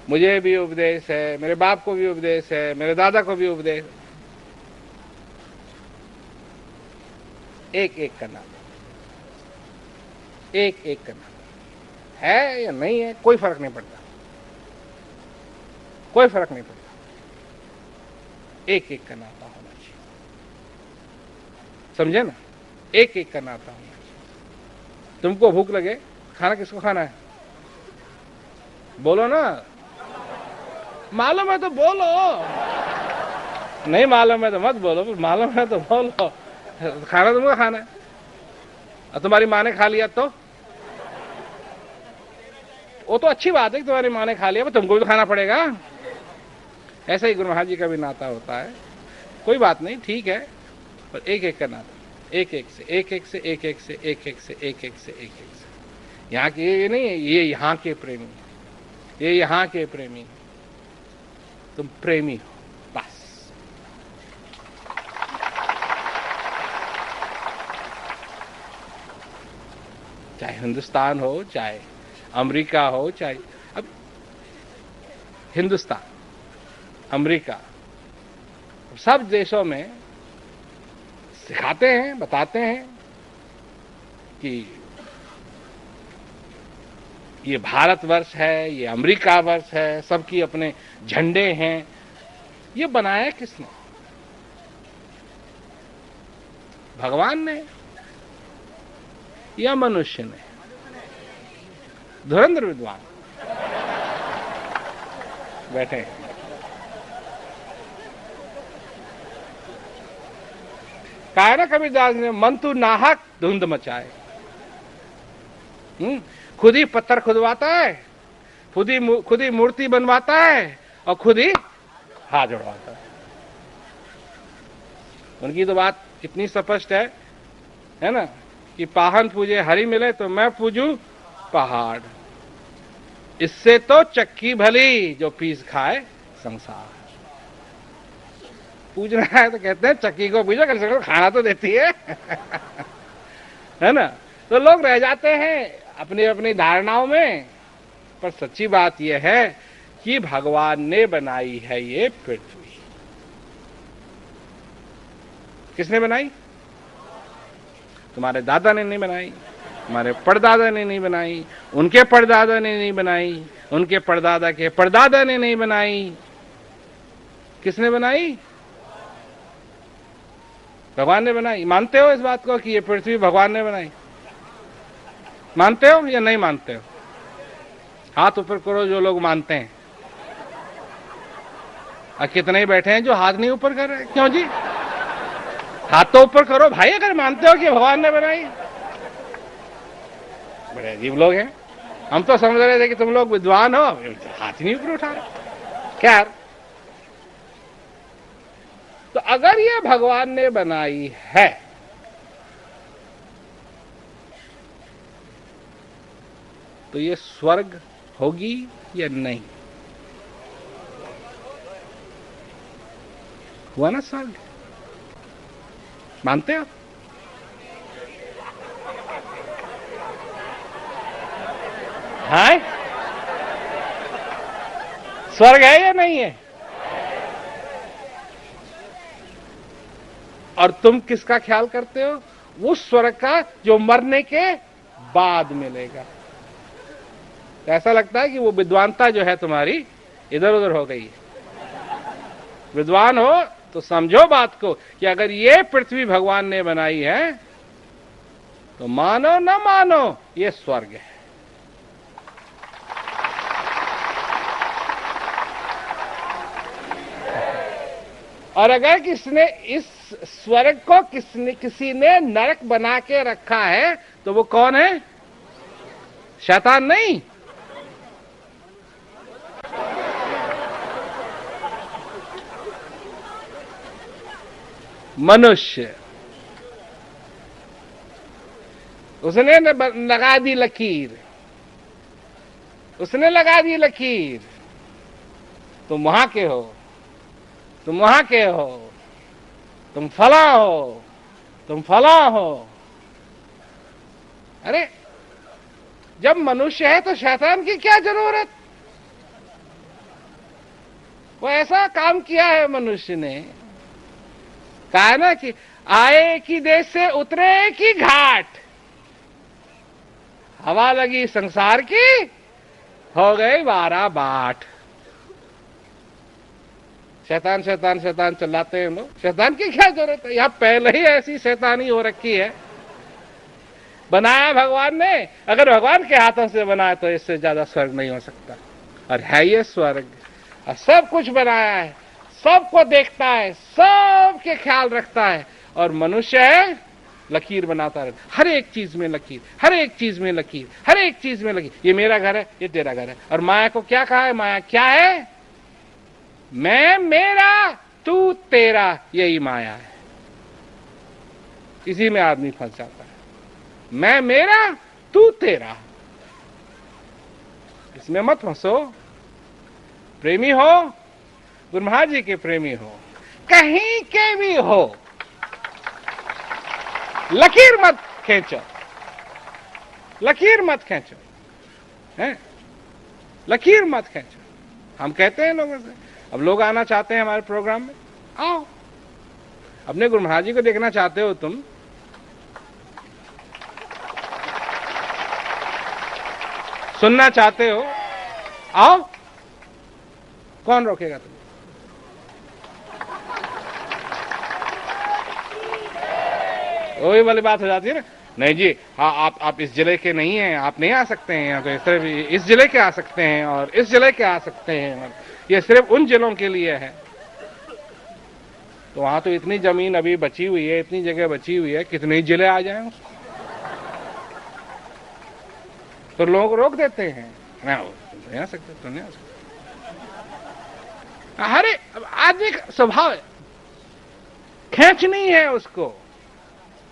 [SPEAKER 7] मुझे भी उपदेश है, मेरे बाप को भी उपदेश है, मेरे दादा को भी उपदेश। एक एक का नाम, एक एक का नाम है या नहीं है, कोई फर्क नहीं पड़ता, कोई फर्क नहीं पड़ता। एक एक का नाता होना चाहिए, समझे ना? एक एक का नाता होना चाहिए। तुमको भूख लगे, खाना किसको खाना है? बोलो ना, मालूम है तो बोलो, नहीं मालूम है तो मत बोलो, मालूम है तो बोलो, खाना तुमको खाना है, और तुम्हारी माँ ने खा लिया तो वो तो अच्छी बात है कि तुम्हारी माँ ने खा लिया, पर तुमको भी तो खाना पड़ेगा। ऐसा ही गुरु महाराज जी का भी नाता होता है। कोई बात नहीं, ठीक है, पर एक एक का नाता, एक एक से एक एक से एक एक से एक एक से एक एक से एक एक से। यहाँ के ये नहीं है, ये यहाँ के प्रेमी, ये यहाँ के प्रेमी, तुम प्रेमी हो बस। चाहे हिंदुस्तान हो, चाहे अमेरिका हो, चाहे अब हिंदुस्तान, अमेरिका, सब देशों में सिखाते हैं, बताते हैं कि ये भारतवर्ष है, ये अमेरिका वर्ष है, सबकी अपने झंडे हैं। ये बनाया किसने? भगवान ने या मनुष्य ने? धुरंधर विद्वान बैठे हैं। कहा ना कबीरदास ने, मन तू नाहक धुंध मचाए। खुद ही पत्थर खुदवाता है, खुद ही मूर्ति बनवाता है और खुद ही हाथ जोड़वाता है। उनकी तो बात इतनी स्पष्ट है ना, कि पाहन पूजे हरि मिले तो मैं पूजू पहाड़। इससे तो चक्की भली जो पीस खाए संसार। पूजना है तो कहते हैं चक्की को पूजो, कम से कम खाना तो देती है ना। तो लोग रह जाते हैं अपनी अपनी धारणाओं में, पर सच्ची बात यह है कि भगवान ने बनाई है ये पृथ्वी। किसने बनाई? तुम्हारे दादा ने नहीं बनाई, हमारे परदादा ने नहीं बनाई, उनके परदादा ने नहीं बनाई, उनके परदादा के परदादा ने नहीं बनाई। किसने बनाई? भगवान ने बनाई। मानते हो इस बात को कि ये पृथ्वी भगवान ने बनाई? मानते हो या नहीं मानते हो? हाथ ऊपर करो जो लोग मानते हैं। और कितने ही बैठे हैं जो हाथ नहीं ऊपर कर रहे। क्यों जी? हाथ तो ऊपर करो भाई अगर मानते हो कि भगवान ने बनाई। बड़े अजीब लोग हैं। हम तो समझ रहे थे कि तुम लोग विद्वान हो, हाथ ही नहीं ऊपर उठा रहे। खैर, तो अगर ये भगवान ने बनाई है तो ये स्वर्ग होगी या नहीं? हुआ ना स्वर्ग? मानते हो? हाँ, स्वर्ग है या नहीं है? और तुम किसका ख्याल करते हो? उस स्वर्ग का जो मरने के बाद मिलेगा। ऐसा लगता है कि वो विद्वानता जो है तुम्हारी इधर उधर हो गई है। विद्वान हो तो समझो बात को कि अगर ये पृथ्वी भगवान ने बनाई है तो मानो न मानो ये स्वर्ग है। और अगर किसने इस स्वर्ग को किसी ने नरक बना के रखा है तो वो कौन है? शैतान नहीं, मनुष्य। उसने लगा दी लकीर, उसने लगा दी लकीर। तुम वहां के हो, तुम वहां के हो, तुम फला हो, तुम फला हो। अरे जब मनुष्य है तो शैतान की क्या जरूरत? वो ऐसा काम किया है मनुष्य ने, कहा ना कि आए कि देश से उतरे की घाट, हवा लगी संसार की हो गई 12 बाट। शैतान शैतान शैतान चिल्लाते हैं लोग। शैतान की क्या जरूरत है? यहां पहले ही ऐसी शैतानी हो रखी है। बनाया भगवान ने, अगर भगवान के हाथों से बनाया तो इससे ज्यादा स्वर्ग नहीं हो सकता। और है ये स्वर्ग, और सब कुछ बनाया है, सबको देखता है, सबके ख्याल रखता है, और मनुष्य है लकीर बनाता रहता, हर एक चीज में लकीर, हर एक चीज में लकीर, हर एक चीज में लकीर। ये मेरा घर है, ये तेरा घर है। और माया को क्या कहा है? माया क्या है? मैं मेरा तू तेरा, यही माया है। इसी में आदमी फंस जाता है, मैं मेरा तू तेरा। इसमें मत फंसो। प्रेमी हो, गुरु महाराज जी के प्रेमी हो, कहीं के भी हो, लकीर मत खींचो, लकीर मत खींचो, हैं? लकीर मत खींचो। हम कहते हैं लोगों से, अब लोग आना चाहते हैं हमारे प्रोग्राम में, आओ। अपने गुरु महाराज जी को देखना चाहते हो तुम, सुनना चाहते हो, आओ। कौन रोकेगा तुम? वही वाली बात हो जाती है ना, नहीं जी हाँ आप इस जिले के नहीं हैं, आप नहीं आ सकते हैं यहाँ पे, सिर्फ इस जिले के आ सकते हैं और इस जिले के आ सकते हैं, ये सिर्फ उन जिलों के लिए है। तो वहां तो इतनी जमीन अभी बची हुई है, इतनी जगह बची हुई है, कितने ही जिले आ जाएं उसको। तो लोग रोक देते हैं, नहीं आ सकते, तो नहीं आ सकते। अरे आदमी का स्वभाव है, खेच नहीं है उसको,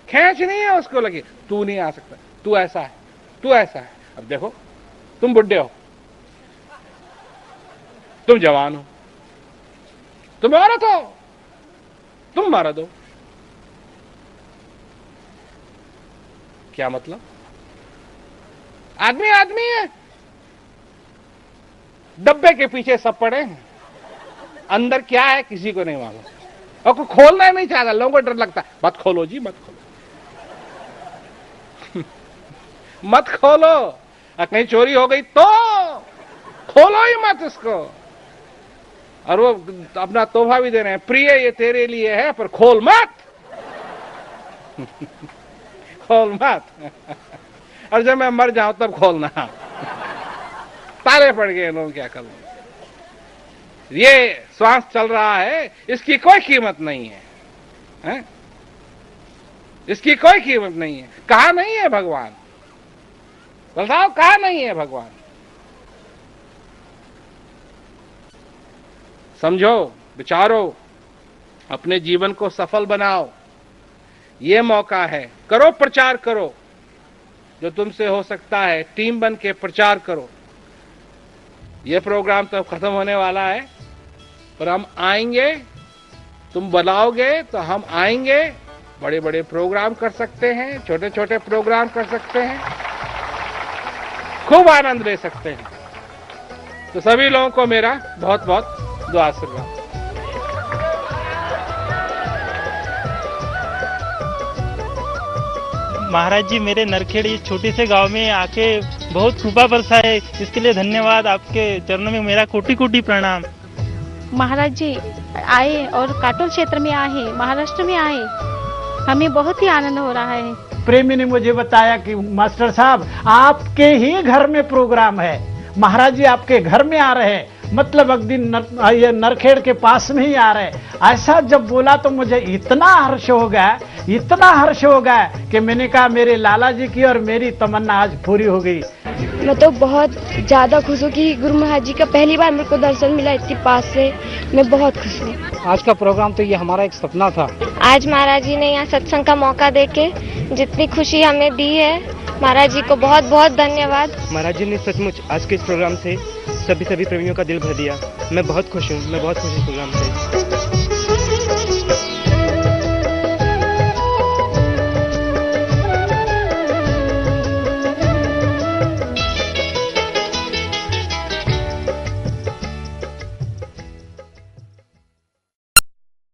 [SPEAKER 7] खेच नहीं है उसको लगी, तू नहीं आ सकता, तू ऐसा है, तू ऐसा है। अब देखो, तुम बुढ़े हो, तुम जवान हो, तुम औरत हो, तुम मर्द हो, क्या मतलब? आदमी आदमी है, डब्बे के पीछे सब पड़े हैं, अंदर क्या है किसी को नहीं मालूम, और कोई खोलना ही नहीं चाहता, लोगों को डर लगता है, मत खोलो जी, मत खोलो मत खोलो, कहीं चोरी हो गई तो खोलो ही मत इसको। और वो अपना तोहफा भी दे रहे हैं, प्रिय ये तेरे लिए है पर खोल मत खोल मत और जब मैं मर जाऊं तब खोलना। ताले पड़ गए लोग, क्या करूं? ये श्वास चल रहा है, इसकी कोई कीमत नहीं है, हैं? इसकी कोई कीमत नहीं है। कहां नहीं है भगवान? बताओ कहां नहीं है भगवान? समझो, विचारो, अपने जीवन को सफल बनाओ। ये मौका है, करो प्रचार करो, जो तुमसे हो सकता है, टीम बन के प्रचार करो। ये प्रोग्राम तो खत्म होने वाला है, पर हम आएंगे, तुम बुलाओगे तो हम आएंगे। बड़े बड़े प्रोग्राम कर सकते हैं, छोटे छोटे प्रोग्राम कर सकते हैं, खूब आनंद ले सकते हैं। तो सभी लोगों को मेरा बहुत बहुत दुआ आशीर्वाद।
[SPEAKER 9] महाराज जी, मेरे नरखेड़ इस छोटे से गांव में आके बहुत कृपा बरसाए, इसके लिए धन्यवाद। आपके चरणों में मेरा कोटि कोटि प्रणाम।
[SPEAKER 3] महाराज जी आए और काटोल क्षेत्र में आए, महाराष्ट्र में आए, हमें बहुत ही आनंद हो रहा है।
[SPEAKER 10] प्रेमी ने मुझे बताया कि मास्टर साहब आपके ही घर में प्रोग्राम है, महाराज जी आपके घर में आ रहे हैं, मतलब अगदी ये नरखेड़ के पास में ही आ रहे हैं। ऐसा जब बोला तो मुझे इतना हर्ष हो गया, इतना हर्ष हो गया कि मैंने कहा मेरे लाला जी की और मेरी तमन्ना आज पूरी हो गई।
[SPEAKER 1] मैं तो बहुत ज़्यादा खुश हूँ कि गुरु महाराज जी का पहली बार मेरे को दर्शन मिला इतनी पास से। मैं बहुत खुश हूँ।
[SPEAKER 11] आज का प्रोग्राम तो ये हमारा एक सपना था।
[SPEAKER 3] आज महाराज जी ने यहाँ सत्संग का मौका देके जितनी खुशी हमें दी है, महाराज जी को बहुत बहुत धन्यवाद।
[SPEAKER 5] महाराज जी ने सचमुच आज के इस प्रोग्राम से सभी प्रेमियों का दिल भर दिया। मैं बहुत खुश हूँ, मैं बहुत खुश हूँ इस प्रोग्राम से।